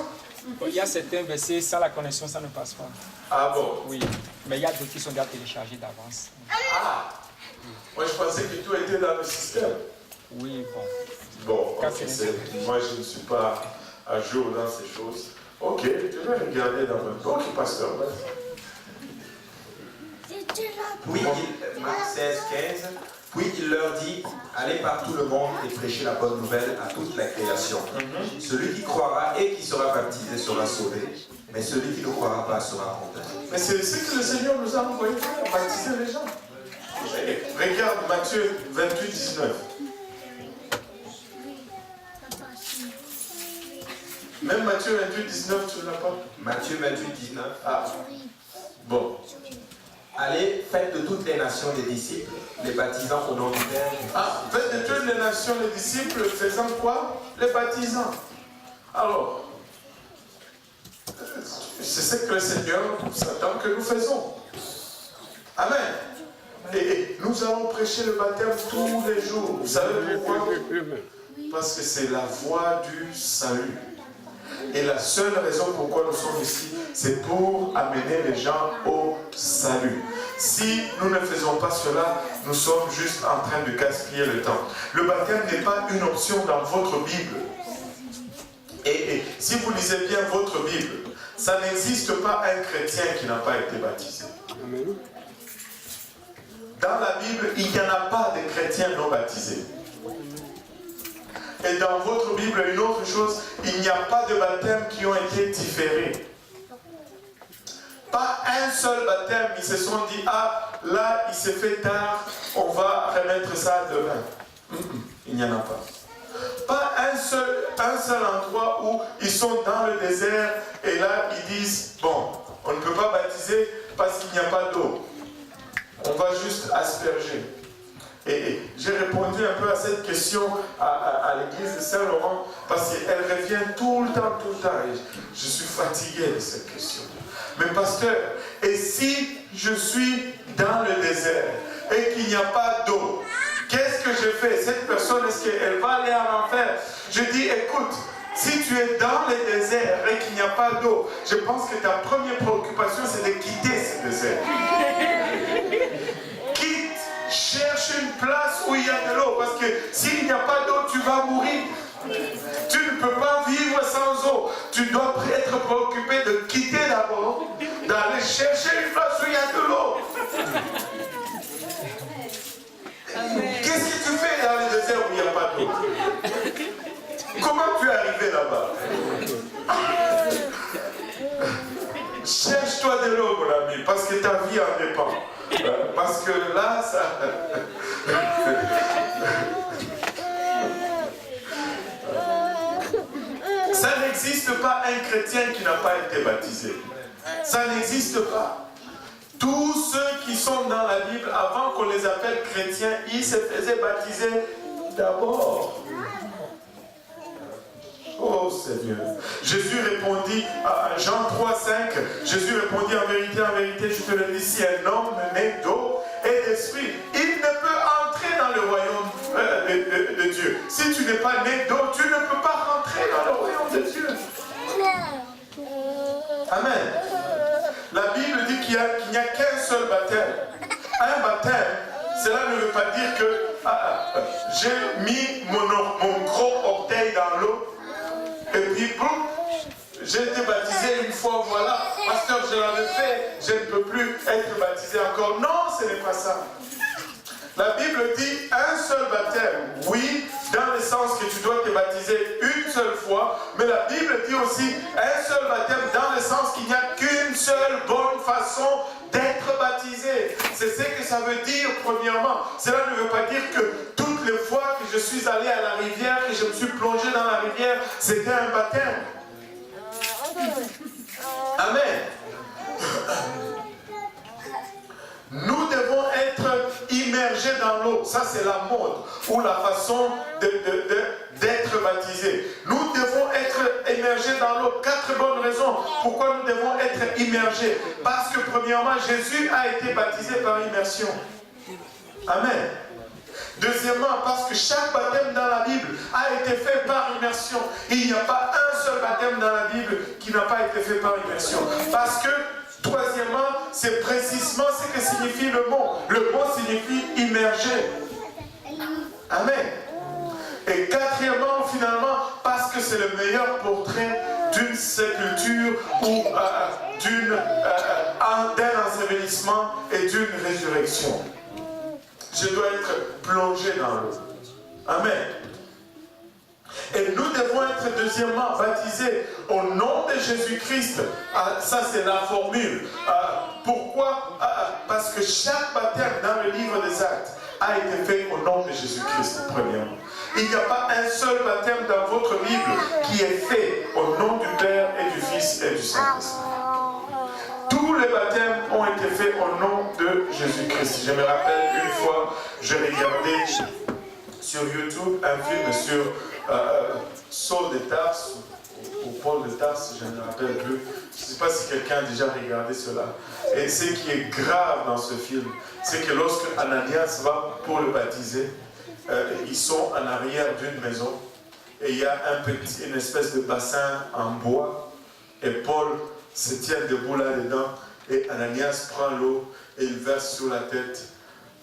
Il y a certains versets, sans la connexion, ça ne passe pas. Ah bon? Oui, mais il y a d'autres qui sont déjà téléchargés d'avance. Ah! Moi je pensais que tout était dans le système. Oui, bon. Bon, okay, moi je ne suis pas à jour dans ces choses. Ok, je vais regarder dans mon temps. Ok, pasteur. Puis, Marc 16, 15, puis il leur dit, allez par tout le monde et prêchez la bonne nouvelle à toute la création. Celui qui croira et qui sera baptisé sera sauvé, mais celui qui ne croira pas sera condamné. Mais c'est ce que le Seigneur nous a envoyé faire, baptiser les gens. Regarde Matthieu 28, 19. Même Matthieu 28, 19, tu ne l'as pas? Matthieu 28, 19. Ah, bon. Allez, faites de toutes les nations des disciples, les baptisant au nom du Père. Ah, faites de toutes les nations les disciples, faisant quoi? Les baptisant. Alors, c'est ce que le Seigneur s'attend que nous faisons. Amen. Et nous allons prêcher le baptême tous les jours. Vous savez pourquoi? Parce que c'est la voie du salut. Et la seule raison pourquoi nous sommes ici, c'est pour amener les gens au salut. Si nous ne faisons pas cela, nous sommes juste en train de gaspiller le temps. Le baptême n'est pas une option dans votre Bible. Et si vous lisez bien votre Bible, ça n'existe pas un chrétien qui n'a pas été baptisé. Dans la Bible, il n'y en a pas de chrétiens non baptisés. Et dans votre Bible, une autre chose, il n'y a pas de baptêmes qui ont été différés. Pas un seul baptême, ils se sont dit, ah, là, il s'est fait tard, on va remettre ça demain. Il n'y en a pas. Pas un seul endroit où ils sont dans le désert et là, ils disent, bon, on ne peut pas baptiser parce qu'il n'y a pas d'eau. On va juste asperger. Et j'ai répondu un peu à cette question à l'église de Saint-Laurent parce qu'elle revient tout le temps. Et je suis fatigué de cette question. Mais pasteur, et si je suis dans le désert et qu'il n'y a pas d'eau, qu'est-ce que je fais? Cette personne, est-ce qu'elle va aller en enfer? Je dis, écoute, si tu es dans le désert et qu'il n'y a pas d'eau, je pense que ta première préoccupation, c'est de quitter ce désert. Cherche une place où il y a de l'eau, parce que s'il n'y a pas d'eau, tu vas mourir. Tu ne peux pas vivre sans eau. Tu dois être préoccupé de quitter d'abord, d'aller chercher une place où il y a de l'eau. Qu'est-ce que tu fais dans le désert où il n'y a pas d'eau? Comment tu es arrivé là-bas? Cherche-toi de l'eau, mon ami, parce que ta vie en dépend. Parce que là, ça... Ça n'existe pas un chrétien qui n'a pas été baptisé. Ça n'existe pas. Tous ceux qui sont dans la Bible, avant qu'on les appelle chrétiens, ils se faisaient baptiser d'abord. Oh Seigneur. Jésus répondit à Jean 3, 5. Jésus répondit, en vérité, je te le dis, si un homme né d'eau et d'esprit, il ne peut entrer dans le royaume de Dieu. Si tu n'es pas né d'eau, tu ne peux pas rentrer dans le royaume de Dieu. Amen. La Bible dit qu'il n'y a qu'un seul baptême. Un baptême, cela ne veut pas dire que j'ai mis mon gros orteil dans l'eau. Et puis, boum, j'ai été baptisé une fois, voilà. Pasteur, je l'avais fait, je ne peux plus être baptisé encore. Non, ce n'est pas ça. La Bible dit un seul baptême. Oui, dans le sens que tu dois te baptiser une seule fois. Mais la Bible dit aussi un seul baptême dans le sens qu'il n'y a qu'une seule bonne façon d'être baptisé. C'est ce que ça veut dire, premièrement. Cela ne veut pas dire que toutes les fois que je suis allé à la rivière, que je me suis plongé dans la rivière, c'était un baptême. Amen. Nous devons être immergés dans l'eau. Ça, c'est la mode ou la façon d'être baptisé. Nous devons être immergés dans l'eau. 4 bonnes raisons pourquoi nous devons être immergés. Parce que premièrement, Jésus a été baptisé par immersion. Amen. Deuxièmement, parce que chaque baptême dans la Bible a été fait par immersion. Il n'y a pas un seul baptême dans la Bible qui n'a pas été fait par immersion. Parce que, troisièmement, c'est précisément ce que signifie le mot. Le mot signifie immerger. Amen. Et quatrièmement, finalement, parce que c'est le meilleur portrait d'une sépulture ou d'un ensevelissement et d'une résurrection. Je dois être plongé dans l'eau. Amen. Et nous devons être deuxièmement baptisés au nom de Jésus-Christ. Ça c'est la formule. Pourquoi? Parce que chaque baptême dans le livre des Actes a été fait au nom de Jésus-Christ, premièrement. Il n'y a pas un seul baptême dans votre Bible qui est fait au nom du Père et du Fils et du Saint-Esprit. Tous les baptêmes ont été faits au nom de Jésus-Christ. Je me rappelle une fois, j'ai regardé sur YouTube un film sur Saul de Tarse, ou Paul de Tarse, je ne me rappelle plus. Je ne sais pas si quelqu'un a déjà regardé cela. Et ce qui est grave dans ce film, c'est que lorsque Ananias va pour le baptiser, ils sont en arrière d'une maison et il y a une espèce de bassin en bois et Paul se tient debout là-dedans et Ananias prend l'eau et il verse sur la tête.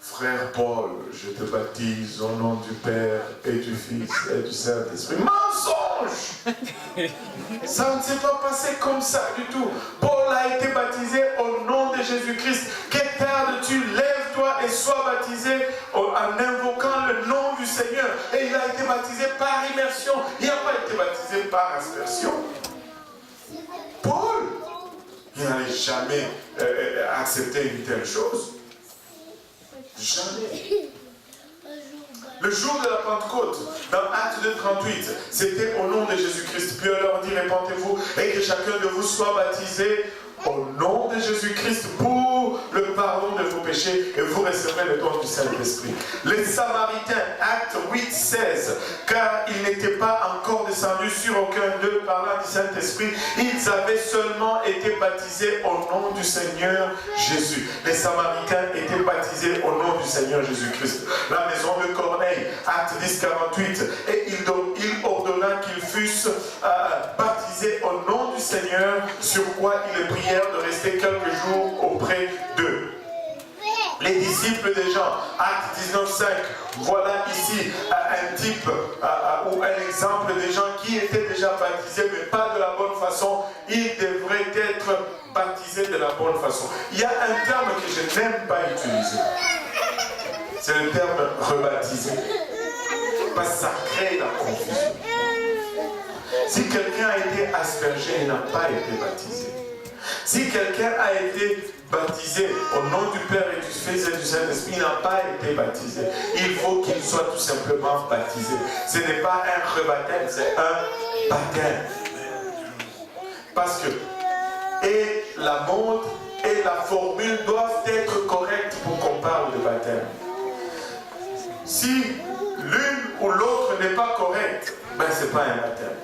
Frère Paul, je te baptise au nom du Père et du Fils et du Saint-Esprit. Mensonge! Ça ne s'est pas passé comme ça du tout. Paul a été baptisé au nom de Jésus-Christ. Que tardes-tu? Lève-toi et sois baptisé en invoquant le nom du Seigneur. Et il a été baptisé par immersion. Il n'a pas été baptisé par aspersion. Paul, il n'allait jamais accepter une telle chose. Jamais. Le jour de la Pentecôte, dans Acte 2:38, c'était au nom de Jésus-Christ. Puis on leur dit, répentez-vous et que chacun de vous soit baptisé au nom de Jésus-Christ pour le pardon de vos péchés et vous recevrez le don du Saint-Esprit. Les Samaritains, Acte 8:16, car ils n'étaient pas encore descendus sur aucun d'eux parlant du Saint-Esprit, ils avaient seulement été baptisés au nom du Seigneur Jésus. Les Samaritains étaient baptisés au nom du Seigneur Jésus-Christ. La maison de Corneille, Acte 10:48, et il ordonna qu'ils fussent baptisés au nom du Seigneur, sur quoi ils prièrent de rester quelques jours auprès d'eux. Les disciples des gens, Acte 19:5, voilà ici un type ou un exemple des gens qui étaient déjà baptisés, mais pas de la bonne façon. Ils devraient être baptisés de la bonne façon. Il y a un terme que je n'aime pas utiliser. C'est le terme rebaptisé. Parce que ça crée la confusion. Si quelqu'un a été aspergé et n'a pas été baptisé, si quelqu'un a été baptisé au nom du Père et du Fils et du Saint-Esprit, il n'a pas été baptisé, il faut qu'il soit tout simplement baptisé. Ce n'est pas un rebaptême, c'est un baptême. Parce que et la mode et la formule doivent être correctes pour qu'on parle de baptême. Si l'une ou l'autre n'est pas correcte, ben ce n'est pas un baptême.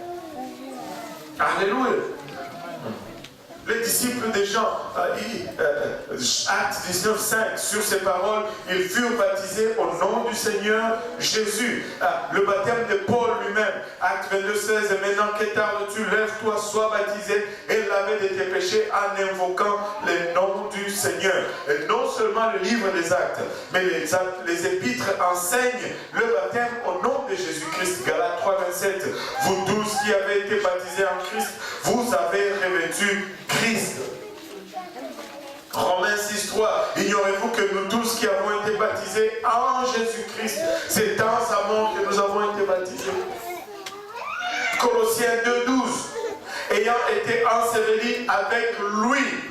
Alléluia. Les disciples des gens, Acte 19:5, sur ces paroles, ils furent baptisés au nom du Seigneur Jésus. Le baptême de Paul lui-même, Acte 22:16, et maintenant que tardes-tu, lève-toi, sois baptisé et lavé de tes péchés en invoquant le nom du Seigneur. Et non seulement le livre des Actes, mais les épîtres enseignent le baptême au nom de Jésus-Christ. Galates 3:27, vous tous qui avez été baptisés en Christ, vous avez revêtu Christ. Romains 6:3, ignorez-vous que nous tous qui avons été baptisés en Jésus-Christ, c'est dans sa mort que nous avons été baptisés. Colossiens 2:12, ayant été ensevelis avec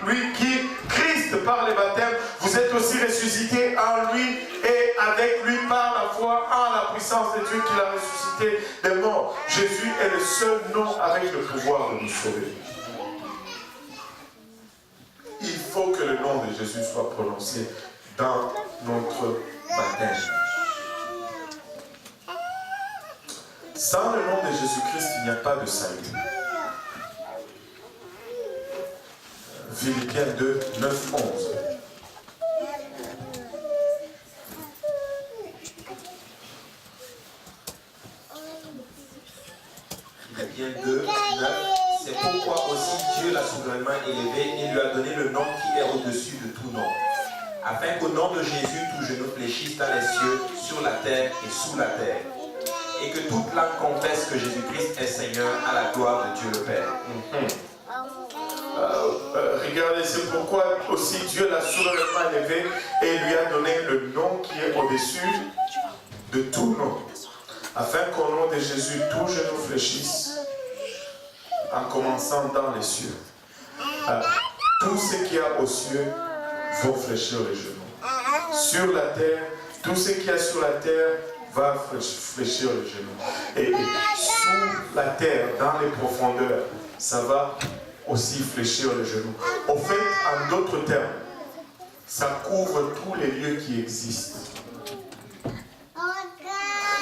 lui qui, Christ par le baptême, vous êtes aussi ressuscités en lui et avec lui par la foi en la puissance de Dieu qui l'a ressuscité des morts. Jésus est le seul nom avec le pouvoir de nous sauver. Il faut que le nom de Jésus soit prononcé dans notre baptême. Sans le nom de Jésus-Christ, il n'y a pas de salut. Philippiens 2, 9, 11. Philippiens 2, 9. C'est pourquoi aussi Dieu l'a souverainement élevé et lui a donné le nom qui est au-dessus de tout nom. Afin qu'au nom de Jésus, tout genou fléchisse dans les cieux, sur la terre et sous la terre. Et que toute langue confesse que Jésus-Christ est Seigneur à la gloire de Dieu le Père. Regardez, c'est pourquoi aussi Dieu l'a souverainement élevé et lui a donné le nom qui est au-dessus de tout nom. Afin qu'au nom de Jésus, tout genou fléchisse, en commençant dans les cieux. Tout ce qu'il y a aux cieux vont fléchir les genoux. Sur la terre tout ce qu'il y a sur la terre va fléchir le genou. Et sous la terre, dans les profondeurs, ça va aussi fléchir le genou. Au fait, en d'autres termes, ça couvre tous les lieux qui existent.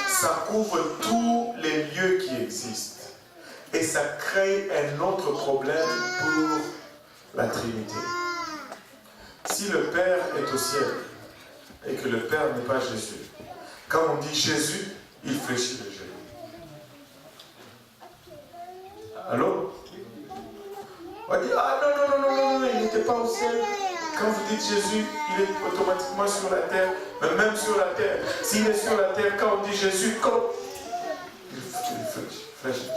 Ça couvre tous les lieux qui existent. Et ça crée un autre problème pour la Trinité. Si le Père est au ciel et que le Père n'est pas Jésus, quand on dit Jésus, il fléchit le genou. Allô? On va dire, ah non, il n'était pas au ciel. Quand vous dites Jésus, il est automatiquement sur la terre, mais même sur la terre. S'il est sur la terre, quand on dit Jésus, comme il flèche le genou.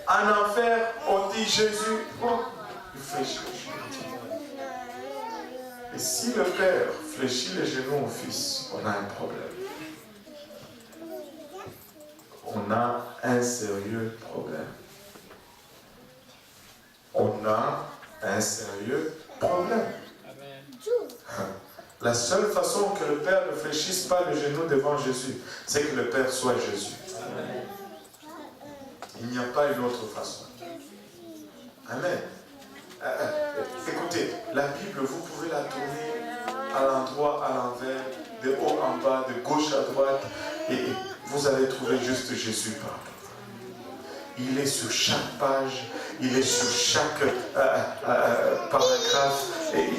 En enfer, on dit Jésus, il fléchit le genou. Et si le Père fléchit les genoux au Fils, on a un problème. On a un sérieux problème. On a un sérieux problème. La seule façon que le Père ne fléchisse pas le genou devant Jésus, c'est que le Père soit Jésus. Il n'y a pas une autre façon. Amen. Écoutez, la Bible, vous pouvez la tourner à l'endroit, à l'envers, de haut en bas, de gauche à droite, et vous allez trouver juste Jésus partout. Il est sur chaque page, il est sur chaque paragraphe, et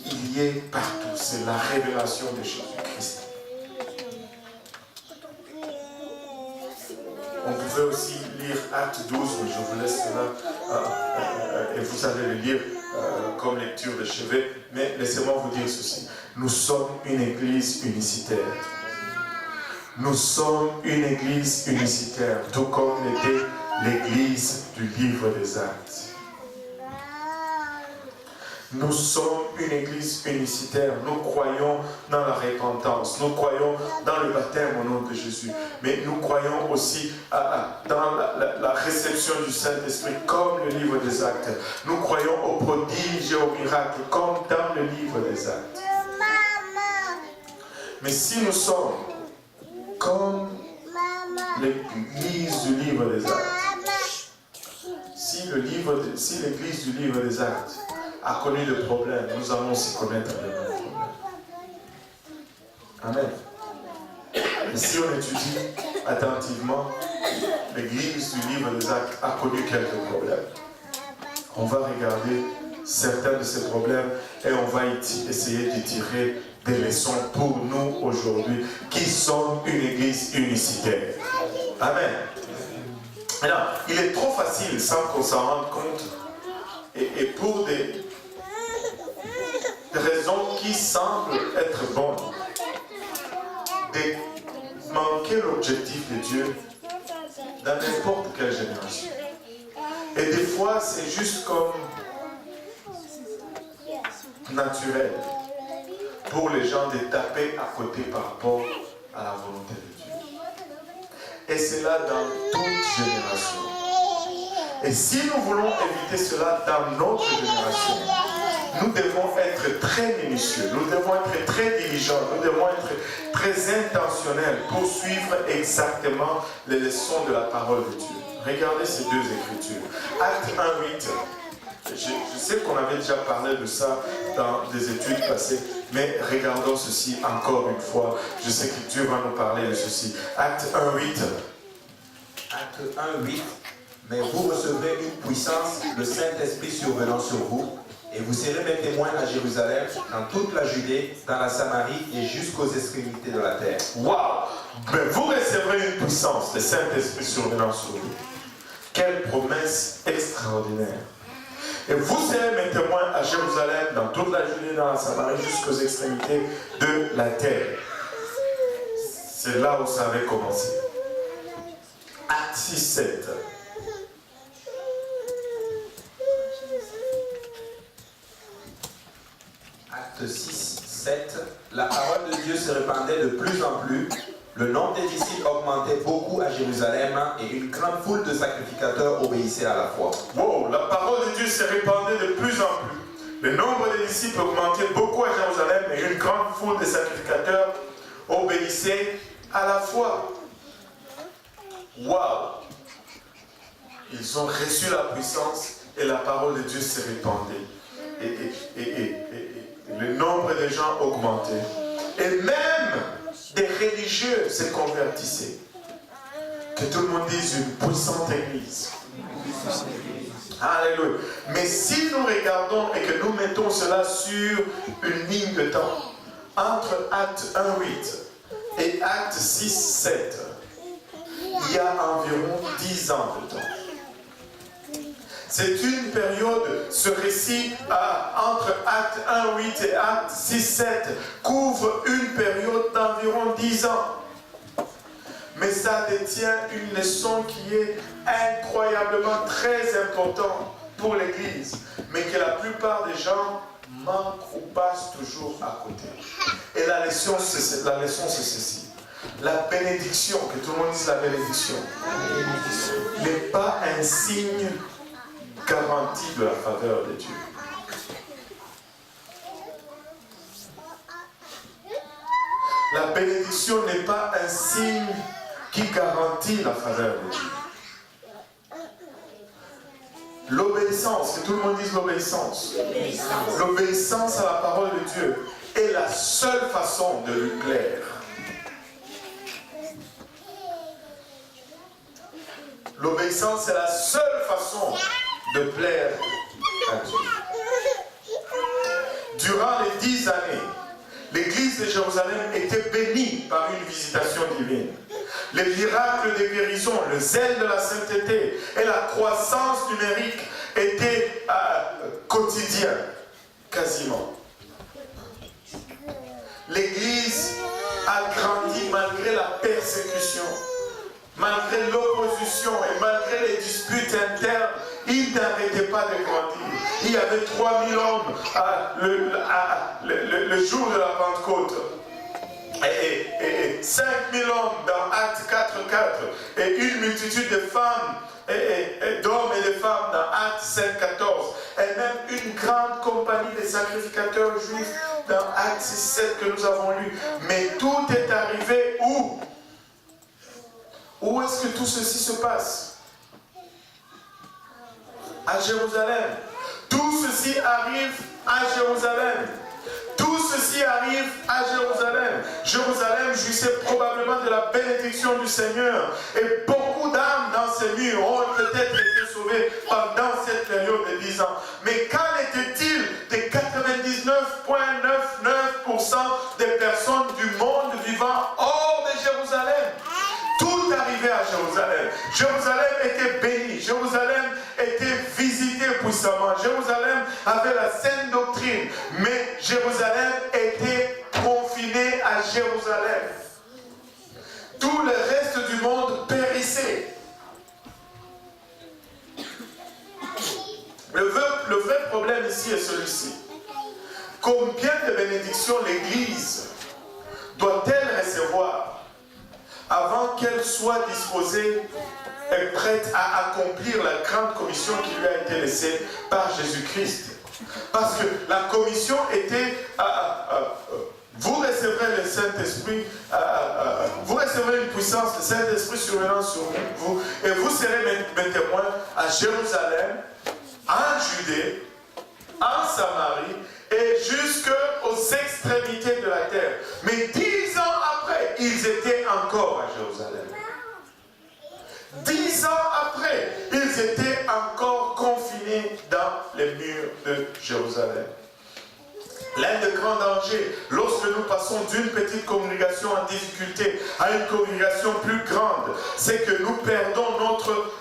il y est partout. C'est la révélation de Jésus-Christ. On pouvait aussi lire Acte 12, mais je vous laisse cela, et vous allez le lire comme lecture de chevet. Mais laissez-moi vous dire ceci. Nous sommes une église unicitaire. Nous sommes une église unicitaire, tout comme l'était l'église du livre des Actes. Nous sommes une église unicitaire. Nous croyons dans la repentance. Nous croyons dans le baptême au nom de Jésus. Mais nous croyons aussi dans la réception du Saint-Esprit comme le livre des Actes. Nous croyons aux prodiges et aux miracles comme dans le livre des Actes. Mais si nous sommes comme l'église du livre des Actes, si l'église du livre des Actes a connu le problème, nous allons aussi connaître le même problème. Amen. Et si on étudie attentivement, l'église du livre des Actes a connu quelques problèmes. On va regarder certains de ces problèmes et on va essayer d'y tirer des leçons pour nous aujourd'hui, qui sommes une église unicitaire. Amen. Alors, il est trop facile, sans qu'on s'en rende compte, et pour des raisons qui semblent être bonnes, de manquer l'objectif de Dieu dans n'importe quelle génération. Et des fois, c'est juste comme naturel pour les gens de taper à côté par rapport à la volonté de Dieu. Et c'est là dans toute génération. Et si nous voulons éviter cela dans notre génération, nous devons être très minutieux, nous devons être très diligents, nous devons être très intentionnels pour suivre exactement les leçons de la parole de Dieu. Regardez ces deux écritures. Acte 1:8. Je sais qu'on avait déjà parlé de ça dans des études passées, mais regardons ceci encore une fois. Je sais que Dieu va nous parler de ceci. Acte 1:8. Acte 1:8. Mais vous recevrez une puissance, le Saint-Esprit survenant sur vous, et vous serez mes témoins à Jérusalem, dans toute la Judée, dans la Samarie et jusqu'aux extrémités de la terre. Waouh! Mais vous recevrez une puissance, le Saint-Esprit survenant sur vous. Quelle promesse extraordinaire! Et vous serez mes témoins à Jérusalem, dans toute la Judée, dans la Samarie, jusqu'aux extrémités de la terre. C'est là où ça avait commencé. Acte 6:7. Acte 6:7. La parole de Dieu se répandait de plus en plus. Le nombre des disciples augmentait beaucoup à Jérusalem et une grande foule de sacrificateurs obéissait à la foi. Wow, la parole de Dieu se répandait de plus en plus. Le nombre des disciples augmentait beaucoup à Jérusalem et une grande foule de sacrificateurs obéissait à la foi. Waouh! Ils ont reçu la puissance et la parole de Dieu se répandait. Et le nombre de gens augmentait. Et même des religieux se convertissaient. Que tout le monde dise une puissante église. Alléluia. Mais si nous regardons et que nous mettons cela sur une ligne de temps, entre Acte 1.8 et Acte 6.7, il y a environ 10 ans de temps. C'est une période, ce récit entre Acte 1.8 et Acte 6.7 couvre une période d'environ 10 ans. Mais ça détient une leçon qui est incroyablement très importante pour l'Église, mais que la plupart des gens manquent ou passent toujours à côté. Et la leçon, c'est ceci. La bénédiction, que tout le monde dise la bénédiction, n'est pas un signe garanti de la faveur de Dieu. La bénédiction n'est pas un signe qui garantit la faveur de Dieu. L'obéissance, que tout le monde dise l'obéissance. L'obéissance à la parole de Dieu est la seule façon de lui plaire. L'obéissance est la seule façon de plaire à Dieu. Durant les 10 années, l'église de Jérusalem était bénie par une visitation divine. Les miracles de guérison, le zèle de la sainteté et la croissance numérique étaient quotidiens, quasiment. L'église a grandi malgré la persécution, malgré l'opposition et malgré les disputes internes. Il n'arrêtait pas de grandir. Il y avait 3000 hommes le jour de la Pentecôte. Et 5000 hommes dans Actes 4.4. Et une multitude de femmes, d'hommes et de femmes dans Actes 7.14. Et même une grande compagnie de sacrificateurs juifs dans Actes 6.7 que nous avons lu. Mais tout est arrivé où? Où est-ce que tout ceci se passe? À Jérusalem. Tout ceci arrive à Jérusalem. Tout ceci arrive à Jérusalem. Jérusalem jouissait probablement de la bénédiction du Seigneur. Et beaucoup d'âmes dans ces murs ont peut-être été sauvées pendant cette période de 10 ans. Mais qu'en était-il des 99,99% des personnes du monde vivant hors de Jérusalem? Tout arrivait à Jérusalem. Jérusalem était bénie. Jérusalem était visitée puissamment. Jérusalem avait la saine doctrine. Mais Jérusalem était confinée à Jérusalem. Tout le reste du monde périssait. Le vrai problème ici est celui-ci. Combien de bénédictions l'Église doit-elle recevoir avant qu'elle soit disposée et prête à accomplir la grande commission qui lui a été laissée par Jésus-Christ? Parce que la commission était vous recevrez le Saint-Esprit, vous recevrez une puissance, le Saint-Esprit survenant sur vous, et vous serez mes témoins à Jérusalem, en Judée, en Samarie et jusqu'aux extrémités de la terre. Mais 10 ans après, ils étaient encore à Jérusalem. 10 ans après, ils étaient encore confinés dans les murs de Jérusalem. L'un des grands dangers, lorsque nous passons d'une petite congrégation en difficulté à une congrégation plus grande, c'est que nous perdons notre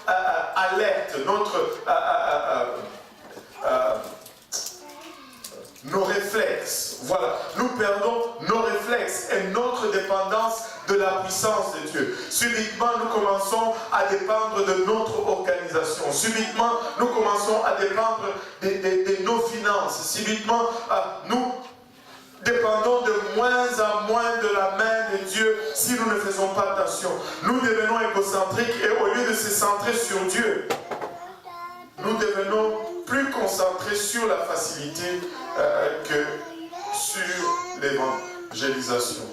alerte, nos réflexes. Voilà, nous perdons nos réflexes et notre dépendance de la puissance de Dieu. Subitement, nous commençons à dépendre de notre organisation. Subitement, nous commençons à dépendre de nos finances. Subitement, nous dépendons de moins en moins de la main de Dieu si nous ne faisons pas attention. Nous devenons égocentriques et au lieu de se centrer sur Dieu, nous devenons plus concentrés sur la facilité que sur l'évangélisation.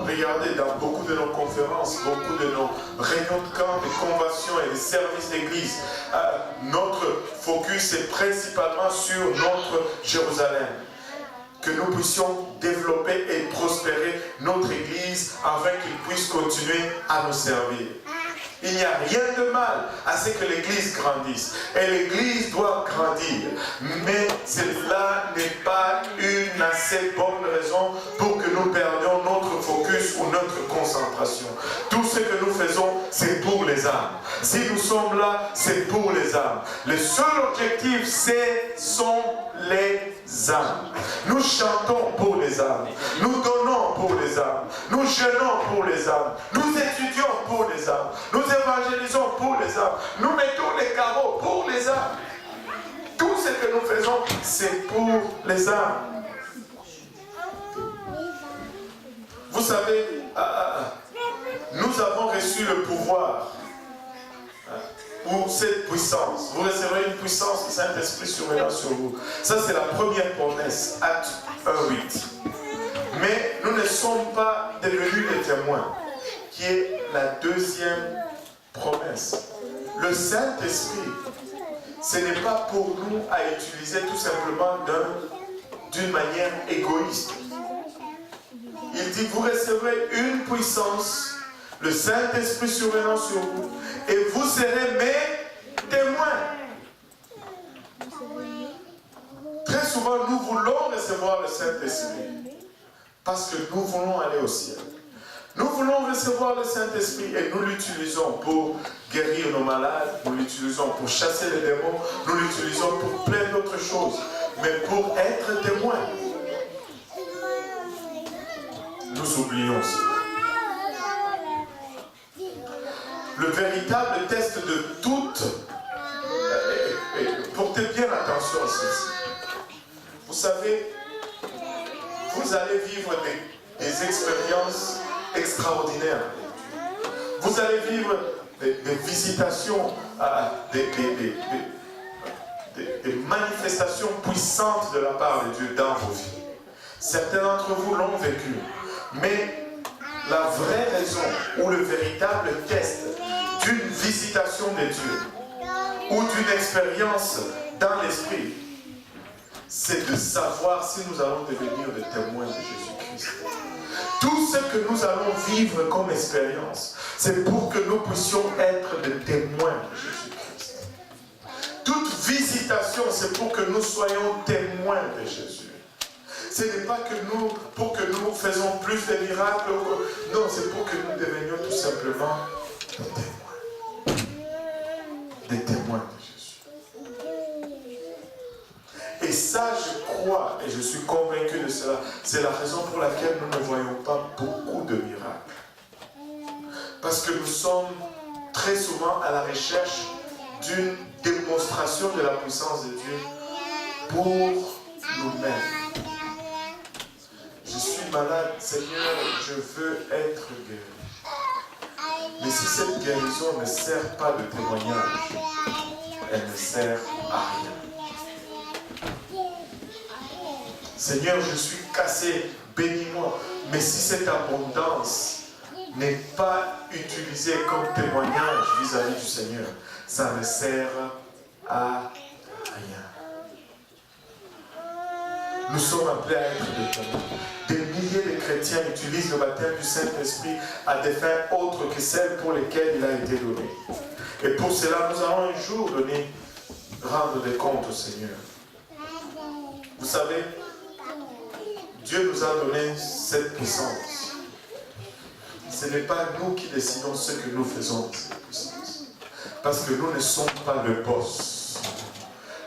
Regardez, dans beaucoup de nos conférences, beaucoup de nos réunions de camp, des conventions et des services d'église, notre focus est principalement sur notre Jérusalem. Que nous puissions développer et prospérer notre église afin qu'il puisse continuer à nous servir. Il n'y a rien de mal à ce que l'église grandisse. Et l'église doit grandir. Mais cela n'est pas une assez bonne raison pour que nous perdions notre focus ou notre concentration. Tout ce que nous faisons, c'est pour les âmes. Si nous sommes là, c'est pour les âmes. Le seul objectif, sont les âmes. Nous chantons pour les âmes. Nous donnons pour les âmes. Nous jeûnons pour les âmes. Nous étudions pour les âmes. Nous évangélisons pour les âmes. Nous mettons les carreaux pour les âmes. Tout ce que nous faisons, c'est pour les âmes. Vous savez, nous avons reçu le pouvoir ou cette puissance. Vous recevrez une puissance du Saint-Esprit survenant sur vous. Ça, c'est la première promesse, Actes 1:8. Mais nous ne sommes pas devenus des témoins, qui est la deuxième promesse. Le Saint-Esprit, ce n'est pas pour nous à utiliser tout simplement d'une manière égoïste. Il dit, vous recevrez une puissance, le Saint-Esprit survenant sur vous, et vous serez mes témoins. Très souvent, nous voulons recevoir le Saint-Esprit parce que nous voulons aller au ciel. Nous voulons recevoir le Saint-Esprit et nous l'utilisons pour guérir nos malades, nous l'utilisons pour chasser les démons, nous l'utilisons pour plein d'autres choses. Mais pour être témoins, nous oublions ça. Le véritable test de toute... portez bien attention à ceci. Vous savez, vous allez vivre des expériences extraordinaires. Vous allez vivre des visitations, des manifestations puissantes de la part de Dieu dans vos vies. Certains d'entre vous l'ont vécu. Mais la vraie raison ou le véritable test d'une visitation de Dieu ou d'une expérience dans l'esprit, c'est de savoir si nous allons devenir des témoins de Jésus-Christ. Tout ce que nous allons vivre comme expérience, c'est pour que nous puissions être des témoins de Jésus-Christ. Toute visitation, c'est pour que nous soyons témoins de Jésus. Ce n'est pas pour que nous faisons plus de miracles. Non, c'est pour que nous devenions tout simplement des témoins. Des témoins de Jésus. Et ça, je crois, et je suis convaincu de cela, c'est la raison pour laquelle nous ne voyons pas beaucoup de miracles. Parce que nous sommes très souvent à la recherche d'une démonstration de la puissance de Dieu pour nous-mêmes. Je suis malade, Seigneur, je veux être guéri. Mais si cette guérison ne sert pas de témoignage, elle ne sert à rien. Seigneur, je suis cassé, bénis-moi. Mais si cette abondance n'est pas utilisée comme témoignage vis-à-vis du Seigneur, ça ne sert à rien. Nous sommes appelés à être des témoins. Des milliers de chrétiens utilisent le baptême du Saint-Esprit à des fins autres que celles pour lesquelles il a été donné. Et pour cela, nous allons un jour rendre des comptes au Seigneur. Vous savez, Dieu nous a donné cette puissance. Ce n'est pas nous qui décidons ce que nous faisons de cette puissance. Parce que nous ne sommes pas le boss.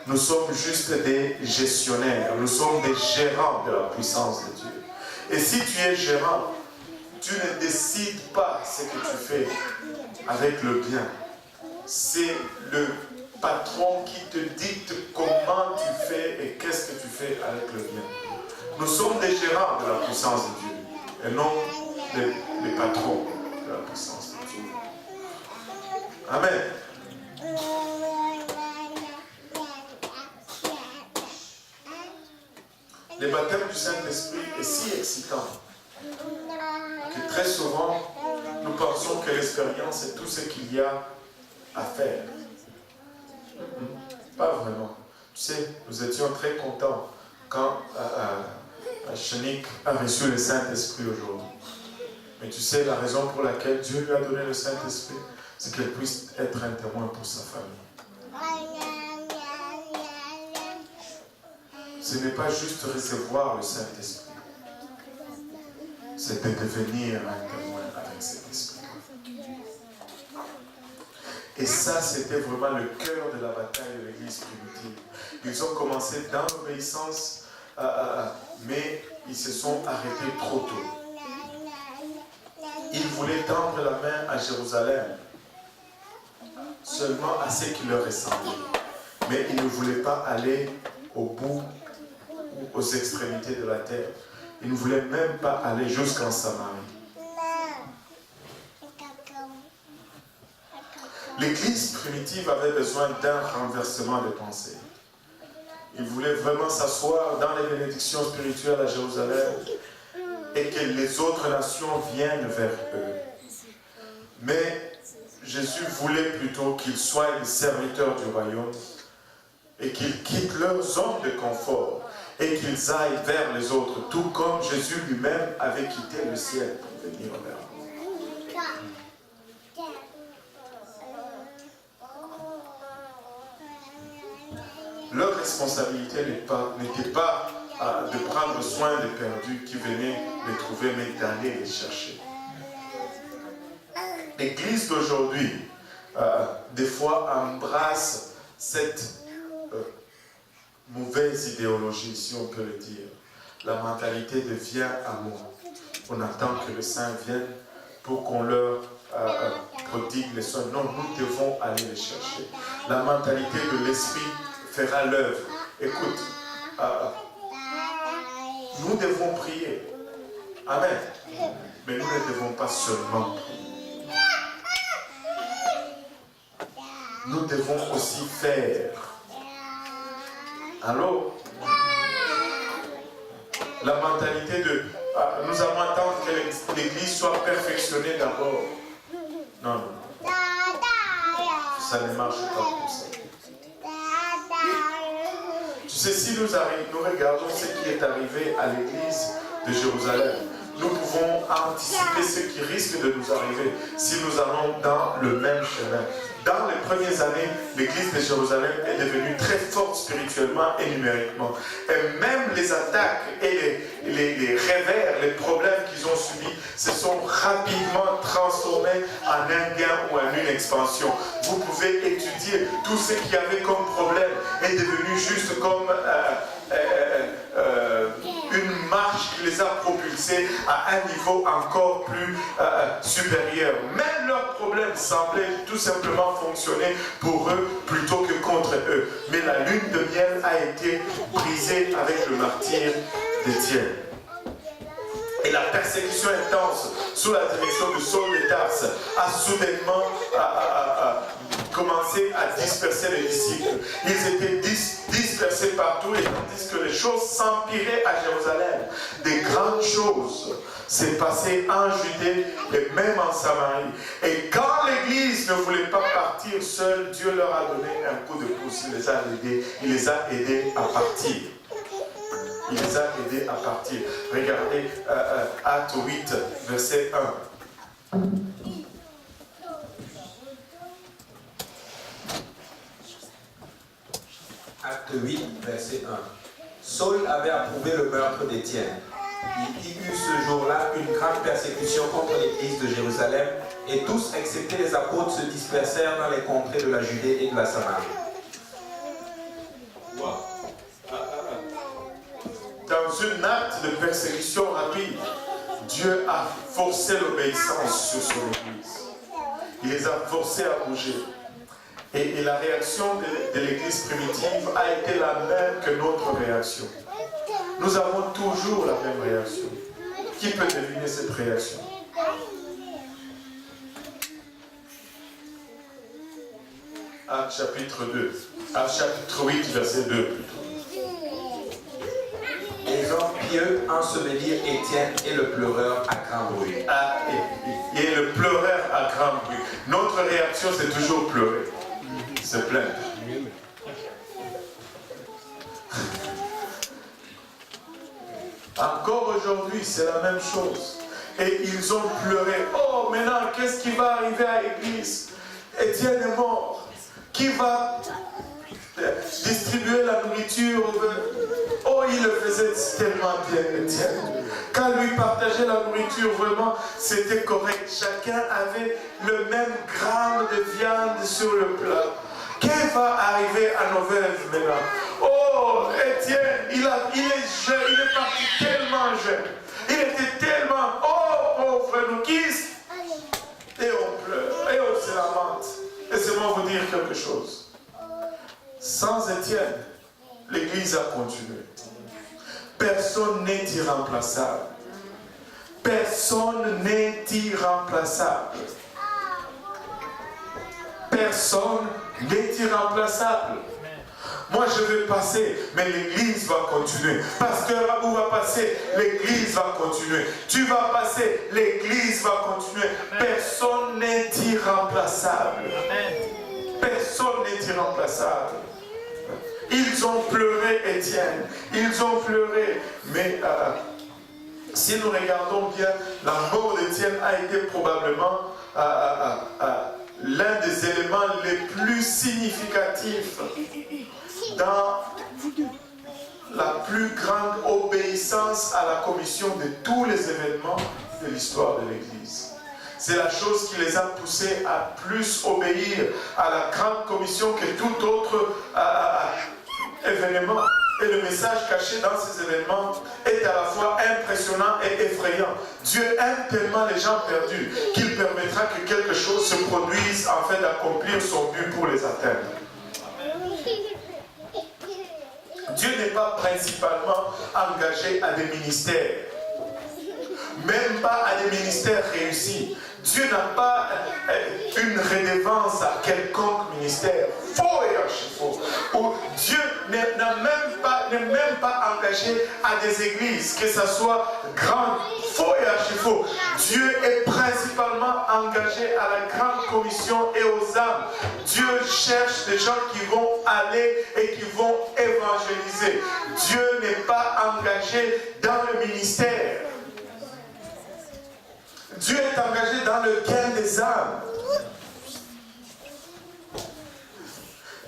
Nous sommes juste des gestionnaires. Nous sommes des gérants de la puissance de Dieu. Et si tu es gérant, tu ne décides pas ce que tu fais avec le bien. C'est le patron qui te dicte comment tu fais et qu'est-ce que tu fais avec le bien. Nous sommes des gérants de la puissance de Dieu et non des patrons de la puissance de Dieu. Amen. le baptême du Saint-Esprit est si excitant que très souvent, nous pensons que l'expérience est tout ce qu'il y a à faire. Pas vraiment. Tu sais, nous étions très contents quand Chenik a reçu le Saint-Esprit aujourd'hui. Mais tu sais, la raison pour laquelle Dieu lui a donné le Saint-Esprit, c'est qu'elle puisse être un témoin pour sa famille. Ce n'est pas juste recevoir le Saint-Esprit, c'est de devenir un témoin avec cet esprit. Et ça, c'était vraiment le cœur de la bataille de l'Église primitive. Ils ont commencé dans l'obéissance, mais ils se sont arrêtés trop tôt. Ils voulaient tendre la main à Jérusalem, seulement à ce qui leur ressemblait. Mais ils ne voulaient pas aller au bout ou aux extrémités de la terre. Ils ne voulaient même pas aller jusqu'en Samarie. L'Église primitive avait besoin d'un renversement de pensée. Ils voulaient vraiment s'asseoir dans les bénédictions spirituelles à Jérusalem et que les autres nations viennent vers eux. Mais Jésus voulait plutôt qu'ils soient les serviteurs du royaume et qu'ils quittent leur zone de confort et qu'ils aillent vers les autres, tout comme Jésus lui-même avait quitté le ciel pour venir vers nous. Leur responsabilité n'était pas de prendre soin des perdus qui venaient les trouver, mais d'aller les chercher. L'Église d'aujourd'hui, des fois, embrasse cette mauvaise idéologie, si on peut le dire. La mentalité de viens à moi. On attend que le Saint vienne pour qu'on leur prodigue les soins. Non, nous devons aller les chercher. La mentalité de l'Esprit fera l'œuvre. Écoute, nous devons prier. Amen. Mais nous ne devons pas seulement prier. Nous devons aussi faire. Allô? La mentalité de nous allons attendre que l'Église soit perfectionnée d'abord. Non, non. Ça ne marche pas comme ça. Tu sais, si nous regardons ce qui est arrivé à l'Église de Jérusalem, nous pouvons anticiper ce qui risque de nous arriver si nous allons dans le même chemin. Dans les premières années, l'Église de Jérusalem est devenue très forte spirituellement et numériquement. Et même les attaques et les revers, les problèmes qu'ils ont subis, se sont rapidement transformés en un gain ou en une expansion. Vous pouvez étudier tout ce qu'il y avait comme problème est devenu juste comme une marche qui les a propulsés à un niveau encore plus supérieur. Même leurs problèmes semblaient tout simplement fonctionner pour eux plutôt que contre eux. Mais la lune de miel a été brisée avec le martyre d'Étienne. Et la persécution intense sous la direction de Saul de Tarse a soudainement commencé à disperser les disciples. Ils étaient dispersés partout et tandis que les choses s'empiraient à Jérusalem. Des grandes choses s'est passé en Judée et même en Samarie. Et quand l'Église ne voulait pas partir seule, Dieu leur a donné un coup de pouce. Il les a aidés à partir. Il les a aidés à partir. Regardez Acte 8, verset 1. Acte 8, verset 1. Saul avait approuvé le meurtre d'Étienne. Il y eut ce jour-là une grande persécution contre l'église de Jérusalem, et tous, excepté les apôtres, se dispersèrent dans les contrées de la Judée et de la Samarie. Wow. Dans une acte de persécution rapide, Dieu a forcé l'obéissance sur son église. Il les a forcés à bouger. Et la réaction de l'église primitive a été la même que notre réaction. Nous avons toujours la même réaction. Qui peut deviner cette réaction? Acte chapitre 2. Acte chapitre 8, verset 2 plutôt. Les hommes puis eux ensevelirent Étienne et le pleureur à grand bruit. Et le pleureur à grand bruit. Notre réaction, c'est toujours pleurer, se plaindre. Encore aujourd'hui, c'est la même chose. Et ils ont pleuré. Oh, maintenant, qu'est-ce qui va arriver à l'église? Étienne est mort. Qui va distribuer la nourriture? Oh, il le faisait tellement bien, Étienne. Quand lui partageait la nourriture, vraiment, c'était correct. Chacun avait le même gramme de viande sur le plat. Qu'est-ce va arriver à nos veuves maintenant? Oh, Étienne, il est jeune, il est parti tellement jeune. Il était tellement, oh, pauvre Noukis. Et on pleure, et on se lamente. Laissez-moi vous dire quelque chose. Sans Étienne, l'Église a continué. Personne n'est irremplaçable. Personne n'est irremplaçable. Personne n'est irremplaçable. Moi je vais passer, mais l'Église va continuer. Pasteur Abou va passer, l'Église va continuer. Tu vas passer, l'Église va continuer. Personne n'est irremplaçable. Personne n'est irremplaçable. Ils ont pleuré, Étienne. Ils ont pleuré. Mais si nous regardons bien, la mort d'Étienne a été probablement l'un des éléments les plus significatifs dans la plus grande obéissance à la commission de tous les événements de l'histoire de l'Église. C'est la chose qui les a poussés à plus obéir à la grande commission que tout autre événement. Et le message caché dans ces événements est à la fois impressionnant et effrayant. Dieu aime tellement les gens perdus qu'il permettra que quelque chose se produise afin d'accomplir son but pour les atteindre. Dieu n'est pas principalement engagé à des ministères, même pas à des ministères réussis. Dieu n'a pas une redevance à quelconque ministère. Faux et archi-faux. Dieu n'est même pas engagé à des églises, que ce soit grand, faux et archi-faux. Dieu est principalement engagé à la grande commission et aux âmes. Dieu cherche des gens qui vont aller et qui vont évangéliser. Dieu n'est pas engagé dans le ministère. Dieu est engagé dans le gain des âmes.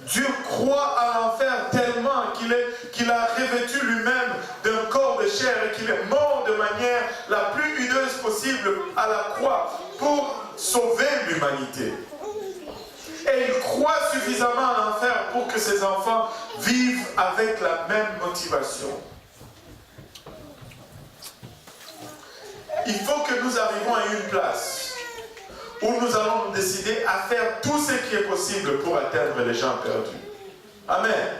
Dieu croit à l'enfer tellement qu'il a revêtu lui-même d'un corps de chair et qu'il est mort de manière la plus hideuse possible à la croix pour sauver l'humanité. Et il croit suffisamment à l'enfer pour que ses enfants vivent avec la même motivation. Il faut que nous arrivions à une place où nous allons nous décider à faire tout ce qui est possible pour atteindre les gens perdus. Amen.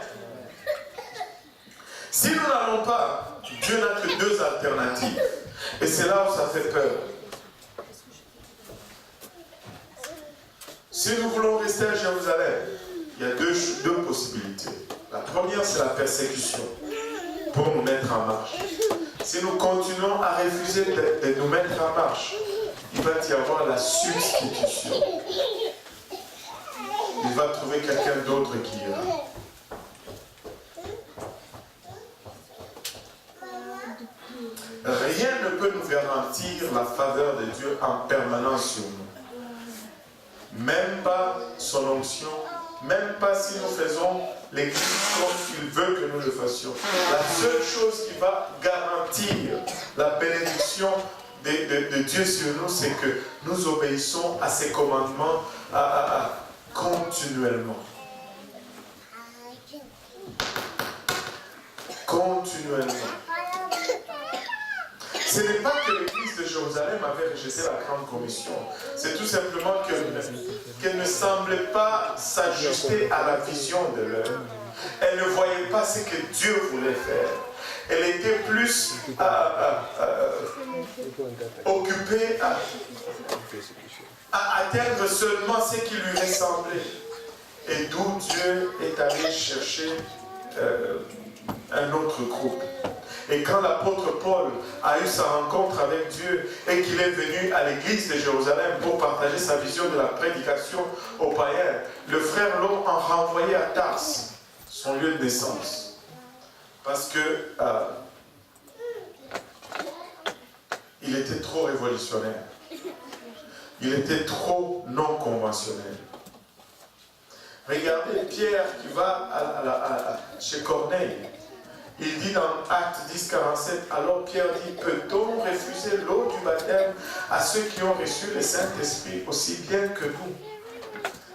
Si nous n'allons pas, Dieu n'a que deux alternatives. Et c'est là où ça fait peur. Si nous voulons rester à Jérusalem, il y a deux possibilités. La première, c'est la persécution pour nous mettre en marche. Si nous continuons à refuser de nous mettre en marche, il va y avoir la substitution. Il va trouver quelqu'un d'autre qui ira. Rien ne peut nous garantir la faveur de Dieu en permanence sur nous. Même pas son onction, même pas si nous faisons l'Église comme il veut que nous le fassions. La seule chose qui va garantir la bénédiction de Dieu sur nous, c'est que nous obéissons à ses commandements continuellement. Continuellement. Ce n'est pas que l'Église de Jérusalem avait rejeté la grande commission. C'est tout simplement qu'elle ne semblait pas s'ajuster à la vision de l'homme. Elle ne voyait pas ce que Dieu voulait faire. Elle était plus occupée à atteindre seulement ce qui lui ressemblait. Et d'où Dieu est allé chercher un autre groupe. Et quand l'apôtre Paul a eu sa rencontre avec Dieu et qu'il est venu à l'église de Jérusalem pour partager sa vision de la prédication aux païens, le frère l'a renvoyé à Tars, son lieu de naissance. Parce que il était trop révolutionnaire. Il était trop non conventionnel. Regardez Pierre qui va chez Corneille. Il dit dans Actes 10, 47, alors Pierre dit, peut-on refuser l'eau du baptême à ceux qui ont reçu le Saint-Esprit aussi bien que nous?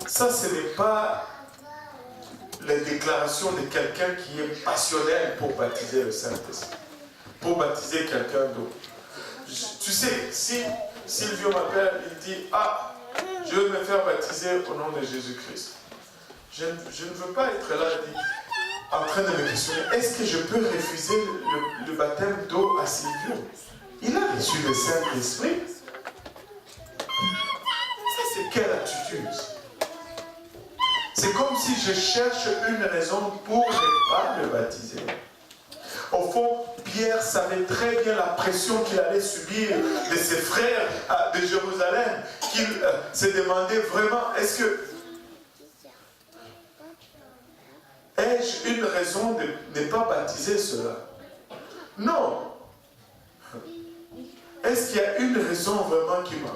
Ça, ce n'est pas les déclarations de quelqu'un qui est passionnel pour baptiser le Saint-Esprit, pour baptiser quelqu'un d'autre. Tu sais, si Silvio m'appelle, il dit, ah, je veux me faire baptiser au nom de Jésus-Christ. Je ne veux pas être là en train de me questionner, est-ce que je peux refuser le baptême d'eau à Silvio? Il a reçu le Saint-Esprit. Ça, c'est quelle attitude? C'est comme si je cherche une raison pour ne pas le baptiser. Au fond, Pierre savait très bien la pression qu'il allait subir de ses frères de Jérusalem, qu'il se demandait vraiment, est-ce que ai-je une raison de ne pas baptiser cela? Non. Est-ce qu'il y a une raison vraiment qui m'a...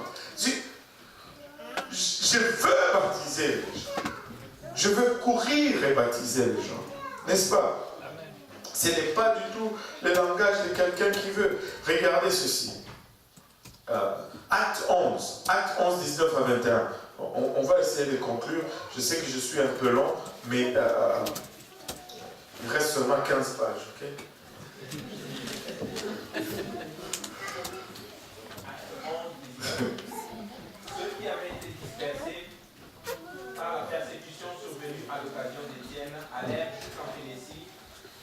Je veux baptiser les gens. Je veux courir et baptiser les gens. N'est-ce pas? Ce n'est pas du tout le langage de quelqu'un qui veut. Regardez ceci. Acte 11, 19 à 21. On va essayer de conclure. Je sais que je suis un peu long, mais il reste seulement 15 pages. Ok? Ceux qui avaient été dispersés par la persécution survenue à l'occasion d'Étienne allèrent jusqu'en Phénicie,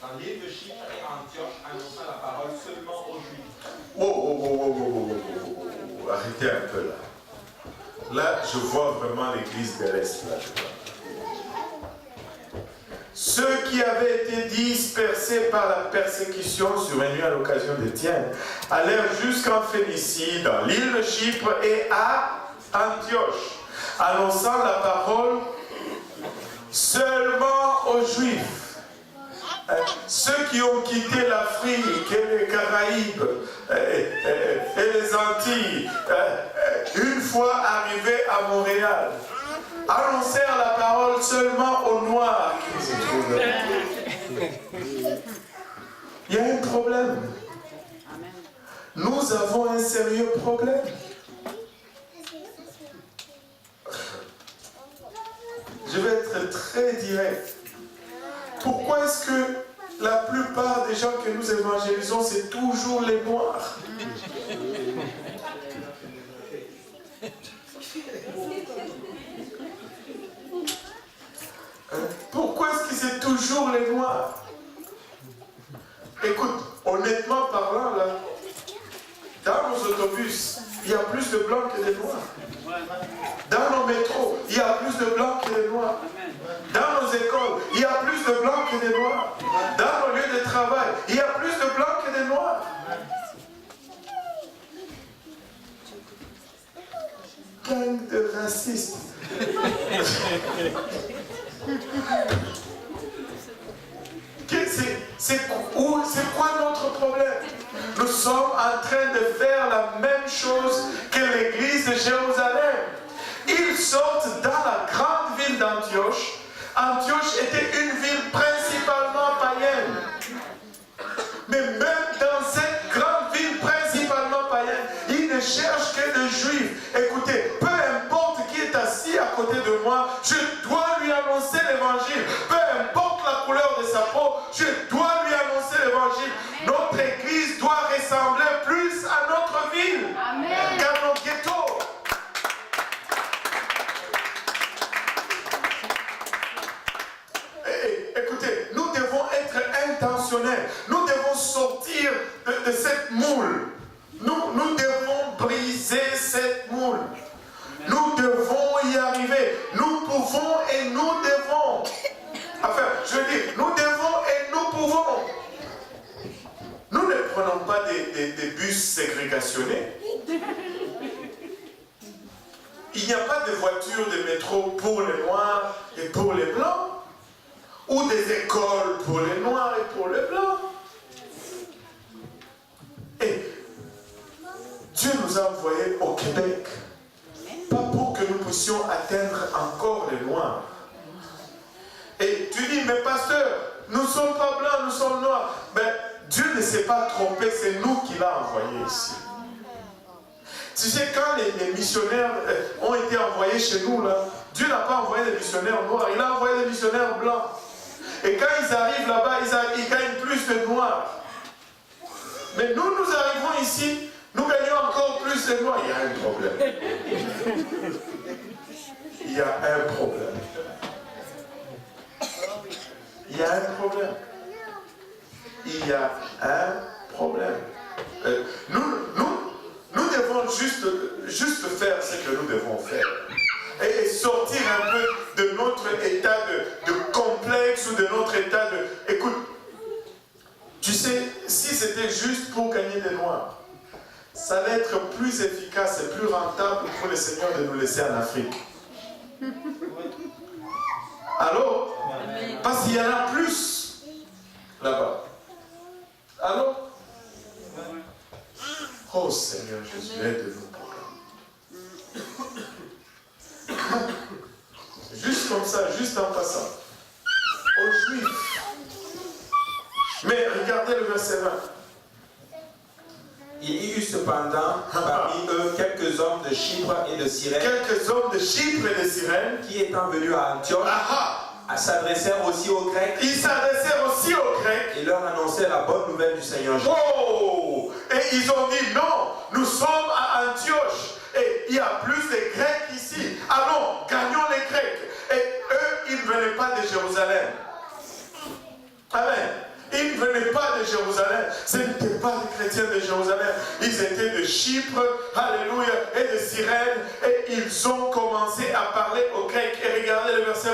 dans l'île de Chypre et Antioche, annonçant la parole seulement aux Juifs. Arrêtez un peu là. Là, je vois vraiment l'église de l'Est. Ceux qui avaient été dispersés par la persécution survenue à l'occasion d'Étienne allèrent jusqu'en Phénicie, dans l'île de Chypre et à Antioche, annonçant la parole seulement aux Juifs. Ceux qui ont quitté l'Afrique et les Caraïbes et les Antilles, une fois arrivés à Montréal, annoncèrent la parole seulement aux Noirs qui se trouvent là. Il y a un problème. Nous avons un sérieux problème. Je vais être très direct. Pourquoi est-ce que la plupart des gens que nous évangélisons, c'est toujours les Noirs? Pourquoi est-ce que c'est toujours les Noirs? Écoute, honnêtement parlant, là, dans nos autobus, il y a plus de blancs que de noirs. Dans nos métros, il y a plus de blancs que de noirs. Dans nos écoles, il y a plus de blancs que de noirs. Dans nos lieux de travail, il y a plus de blancs que de noirs. Gang de racistes. C'est quoi notre problème? Nous sommes en train de faire la même chose que l'église de Jérusalem. Ils sortent dans la grande ville d'Antioche. Antioche était une ville principalement païenne. Mais même dans cette grande ville principalement païenne, ils ne cherchent que des juifs. Écoutez, peu importe qui est assis à côté de moi, je dois lui annoncer l'évangile. Peu importe la couleur de sa peau, je dois lui annoncer l'évangile. Notre église doit ressembler plus à notre ville qu'à nos ghettos. Écoutez, nous devons être intentionnels. Nous devons sortir de cette moule. Nous devons briser cette moule. Nous devons y arriver. Nous pouvons et nous devons. Enfin, je veux dire, nous devons et nous pouvons. ségrégationné. Il n'y a pas de voitures de métro pour les noirs et pour les blancs, ou des écoles pour les noirs et pour les blancs. Et Dieu nous a envoyés au Québec, pas pour que nous puissions atteindre encore les noirs. Et tu dis, mais pasteur, nous ne sommes pas blancs, nous sommes noirs. Mais Dieu ne s'est pas trompé, c'est nous qui l'a envoyé ici. Tu sais, quand les missionnaires ont été envoyés chez nous, là, Dieu n'a pas envoyé des missionnaires noirs, il a envoyé des missionnaires blancs. Et quand ils arrivent là-bas, ils gagnent plus de noirs. Mais nous arrivons ici, nous gagnons encore plus de noirs. Il y a un problème. Il y a un problème. Il y a un problème. Il y a un problème. Nous devons juste faire ce que nous devons faire. Et sortir un peu de notre état de complexe ou de notre état de... Écoute, tu sais, si c'était juste pour gagner des noirs, ça allait être plus efficace et plus rentable pour le Seigneur de nous laisser en Afrique. Allô? Parce qu'il y en a plus là-bas. Allô? Oh Seigneur Jésus, aide-nous. Juste comme ça, juste en passant. Aux Juifs. Mais regardez le verset 20. Il y eut cependant parmi eux quelques hommes de Chypre et de Cyrène. Quelques hommes de Chypre et de Cyrène. Qui étant venus à Antioche, s'adressèrent aussi aux Grecs. Ils s'adressèrent aussi aux Grecs. Et leur annonçaient la bonne nouvelle du Seigneur Jésus. Oh! Et ils ont dit non, nous sommes à Antioche. Et il y a plus de Grecs ici. Allons, gagnons les Grecs. Et eux, ils ne venaient pas de Jérusalem. Amen. Ils ne venaient pas de Jérusalem. Ce n'étaient pas les chrétiens de Jérusalem. Ils étaient de Chypre, alléluia, et de Cyrène. Et ils ont commencé à parler aux Grecs. Et regardez le verset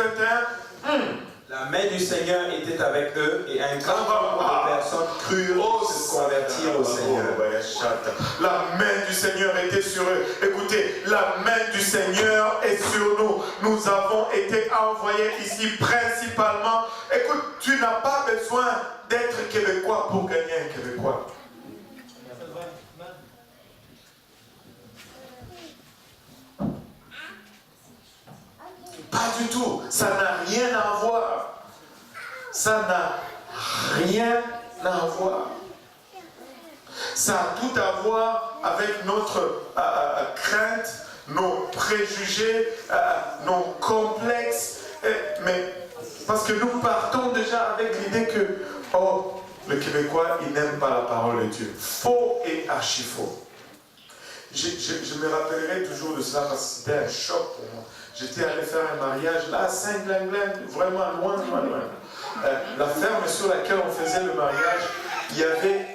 21. La main du Seigneur était avec eux et un grand nombre de personnes crurent se convertir au Seigneur. La main du Seigneur était sur eux. Écoutez, la main du Seigneur est sur nous. Nous avons été envoyés ici principalement. Écoute, tu n'as pas besoin d'être québécois pour gagner un Québécois. Pas du tout. Ça n'a rien à voir. Ça n'a rien à voir. Ça a tout à voir avec notre crainte, nos préjugés, nos complexes. Mais parce que nous partons déjà avec l'idée que, oh, le Québécois, il n'aime pas la parole de Dieu. Faux et archi faux. Je me rappellerai toujours de cela parce que c'était un choc pour moi. J'étais allé faire un mariage là à Saint-Glenn, vraiment loin. La ferme sur laquelle on faisait le mariage, il y avait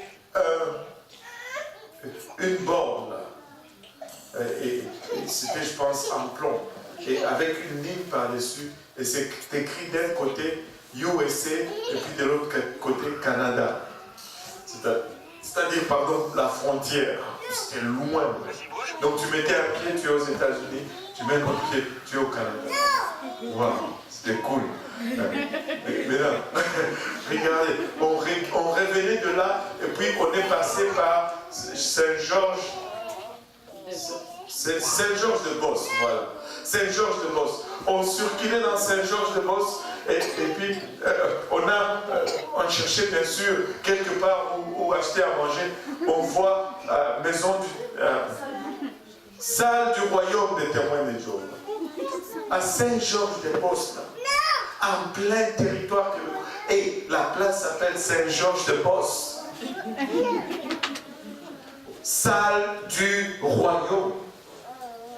une borne là. Et c'était, je pense, en plomb. Et avec une ligne par-dessus. Et c'est écrit d'un côté USA et puis de l'autre côté Canada. C'est-à-dire, pardon, la frontière. C'était loin. Donc tu mettais un pied, tu es aux États-Unis, tu mets un autre pied, tu es au Canada. Waouh, c'était cool. Mais là, regardez, on revenait de là et puis on est passé par Saint-Georges de Beauce, voilà. Saint-Georges de Beauce. On circulait dans Saint-Georges de Beauce et puis on cherchait bien sûr quelque part où acheter à manger. On voit maison salle du royaume des témoins de Jéhovah. À Saint-Georges de Beauce, en plein territoire. Et la place s'appelle Saint-Georges de Beauce. Salle du royaume.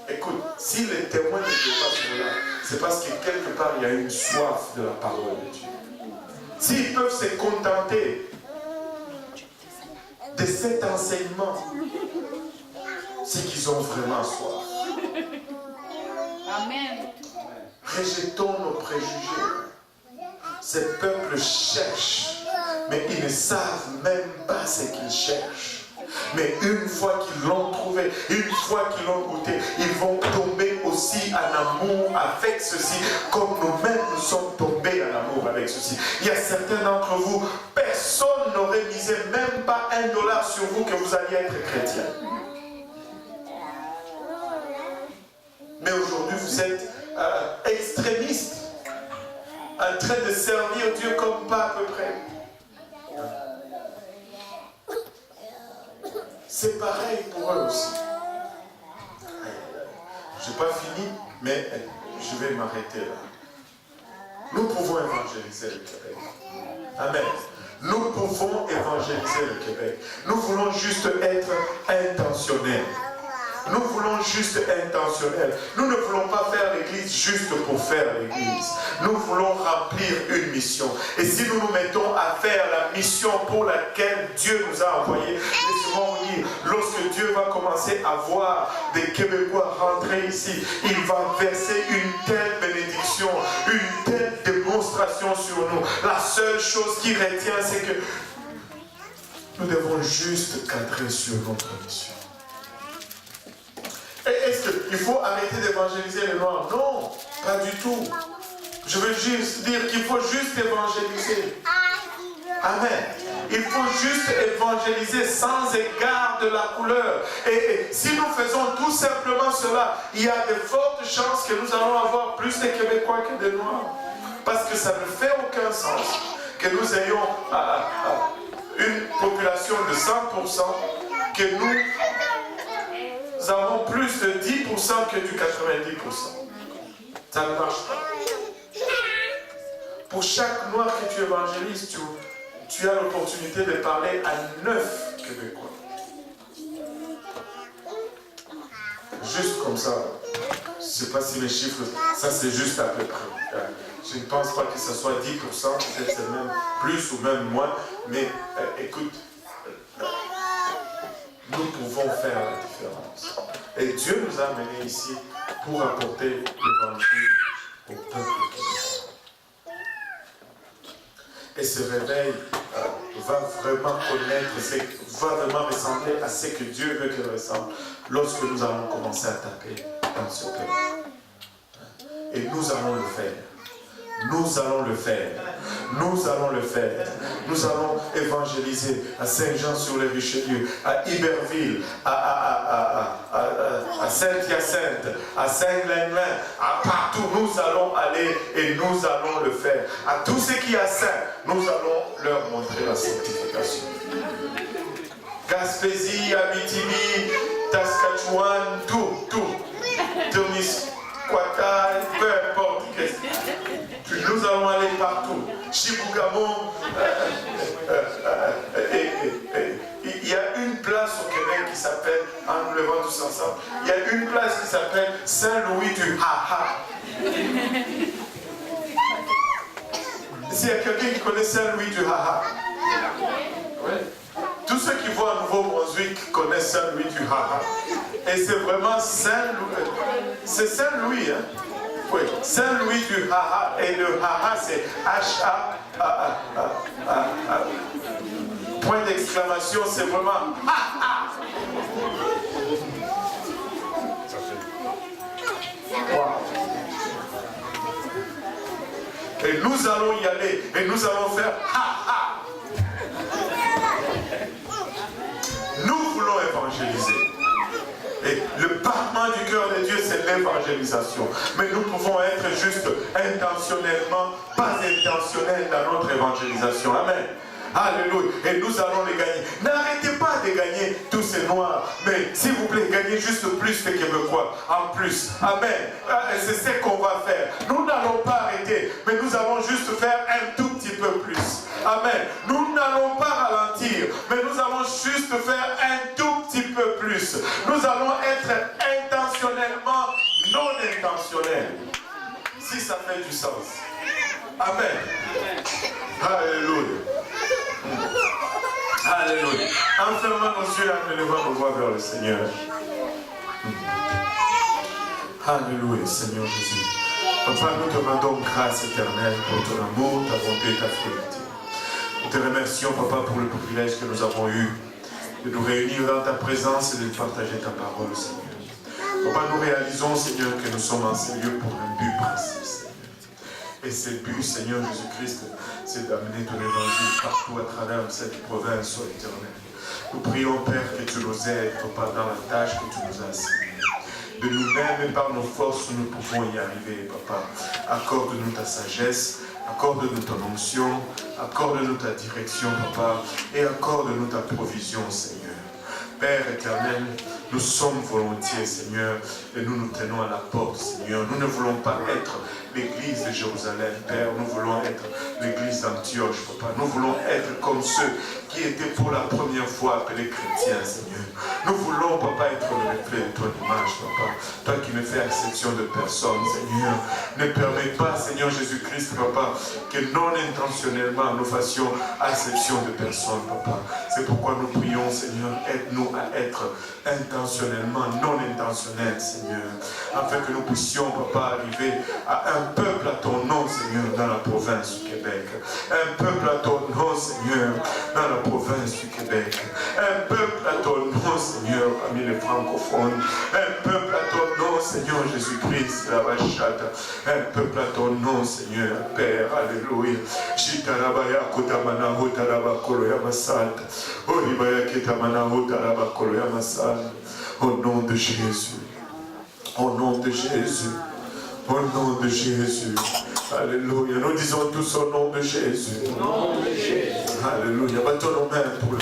Écoute, si les témoins de Jéhovah sont là, c'est parce que quelque part il y a une soif de la parole de Dieu. S'ils peuvent se contenter de cet enseignement, c'est qu'ils ont vraiment soif. Amen. Rejetons nos préjugés. Ces peuples cherchent, mais ils ne savent même pas ce qu'ils cherchent. Mais une fois qu'ils l'ont trouvé, une fois qu'ils l'ont goûté, ils vont tomber aussi en amour avec ceci, comme nous-mêmes nous sommes tombés en amour avec ceci. Il y a certains d'entre vous, personne n'aurait misé même pas $1 sur vous que vous alliez être chrétien. Mais aujourd'hui, vous êtes extrémiste, en train de servir Dieu comme pas à peu près. C'est pareil pour eux aussi. Je n'ai pas fini, mais je vais m'arrêter là. Nous pouvons évangéliser le Québec. Amen. Nous pouvons évangéliser le Québec. Nous voulons juste être intentionnels. Nous voulons juste intentionnel. Nous ne voulons pas faire l'église juste pour faire l'église. Nous voulons remplir une mission. Et si nous nous mettons à faire la mission pour laquelle Dieu nous a envoyés, laissez-moi vous dire, lorsque Dieu va commencer à voir des Québécois rentrer ici, il va verser une telle bénédiction, une telle démonstration sur nous. La seule chose qui retient, c'est que nous devons juste cadrer sur notre mission. Est-ce qu'il faut arrêter d'évangéliser les Noirs? Non, pas du tout. Je veux juste dire qu'il faut juste évangéliser. Amen. Il faut juste évangéliser sans égard de la couleur. Et si nous faisons tout simplement cela, il y a de fortes chances que nous allons avoir plus de Québécois que de Noirs. Parce que ça ne fait aucun sens que nous ayons une population de 100%, que nous avons plus de 10% que du 90%. Ça ne marche pas. Pour chaque noir que tu évangélises, tu as l'opportunité de parler à 9 Québécois. Juste comme ça. Je ne sais pas si les chiffres, ça c'est juste à peu près. Je ne pense pas que ce soit 10%, peut-être c'est même plus ou même moins. Mais écoute, nous pouvons faire la différence. Et Dieu nous a amenés ici pour apporter l'évangile au peuple québécois. Et ce réveil va vraiment connaître, va vraiment ressembler à ce que Dieu veut qu'il ressemble lorsque nous allons commencer à taper dans ce peuple. Et nous allons le faire. Nous allons le faire. Nous allons le faire. Nous allons évangéliser à Saint-Jean-sur-le-Richelieu, à Iberville, à Saint-Hyacinthe, à Saint-Glenlin, à partout. Nous allons aller et nous allons le faire. À tous ceux qui sont saints, nous allons leur montrer la sanctification. Gaspésie, Abitibi, Saskatchewan, tout. Témiscouata, peu importe. Nous allons aller partout. Chibougamau. Il y a une place au Québec qui s'appelle, en nous levant tous ensemble, il y a une place qui s'appelle Saint-Louis du Haha. S'il y a quelqu'un qui connaît Saint-Louis du Haha. Oui. Tous ceux qui voient Nouveau-Brunswick connaissent Saint-Louis du Haha. Et c'est vraiment Saint-Louis. C'est Saint-Louis, hein? Oui, Saint-Louis du Haha. Et le Haha, c'est H-A. Point d'exclamation, c'est vraiment Ha-Ha. Wow. Et nous allons y aller. Et nous allons faire Ha-Ha. Nous voulons évangéliser. Et le battement du cœur de Dieu, c'est l'évangélisation. Mais nous pouvons être juste intentionnellement, pas intentionnels dans notre évangélisation. Amen. Alléluia. Et nous allons les gagner. N'arrêtez pas de gagner tous ces noirs. Mais s'il vous plaît, gagnez juste plus que Québécois. En plus. Amen. C'est ce qu'on va faire. Nous n'allons pas arrêter. Mais nous allons juste faire un tout petit peu plus. Amen. Nous n'allons pas ralentir. Mais nous allons juste faire un tout petit peu plus. Nous allons être intentionnellement non intentionnels. Si ça fait du sens. Amen. Alléluia. Alléluia. En fermant nos yeux, en élevant nos voix vers le Seigneur. Alléluia, Seigneur Jésus. Papa, nous te rendons grâce éternelle pour ton amour, ta bonté et ta fidélité. Nous te remercions, Papa, pour le privilège que nous avons eu de nous réunir dans ta présence et de partager ta parole, Seigneur. Papa, nous réalisons, Seigneur, que nous sommes en ce lieu pour un but précis, Seigneur. Et ce but, Seigneur Jésus-Christ, c'est d'amener ton évangile partout à travers cette province, ô Éternel. Nous prions, Père, que tu nous aides, Papa, dans la tâche que tu nous as assignée. De nous-mêmes et par nos forces, nous pouvons y arriver, Papa. Accorde-nous ta sagesse, accorde-nous ton onction, accorde-nous ta direction, Papa, et accorde-nous ta provision, Seigneur. Père éternel, nous sommes volontiers, Seigneur, et nous nous tenons à la porte, Seigneur. Nous ne voulons pas être l'église de Jérusalem, Père. Nous voulons être l'église d'Antioche, Papa. Nous voulons être comme ceux qui étaient pour la première fois appelés chrétiens, Seigneur. Nous voulons, Papa, être le reflet de ton image, Papa. Toi qui ne fais exception de personne, Seigneur. Ne permets pas, Seigneur Jésus-Christ, Papa, que non intentionnellement nous fassions exception de personne, Papa. C'est pourquoi nous prions, Seigneur, aide-nous à être intentionnellement, non intentionnels, Seigneur. Afin que nous puissions, Papa, arriver à un peuple à ton nom, Seigneur, dans la province du Québec. Un peuple à ton nom, Seigneur, dans la province du Québec. Un peuple à ton nom, Seigneur, parmi les francophones. Un peuple à ton nom, Seigneur Jésus-Christ, la Vachata. Un peuple à ton nom, Seigneur, Père, Alléluia. Chitarabaya Kotamana Hotaraba Koloya Masad. Oribaya Ketamana Hotaraba Koloya Masad. Au nom de Jésus. Au nom de Jésus. Au nom de Jésus. Alléluia. Nous disons tous au nom de Jésus. Au nom de Jésus. Alléluia. Battons nos mains pour le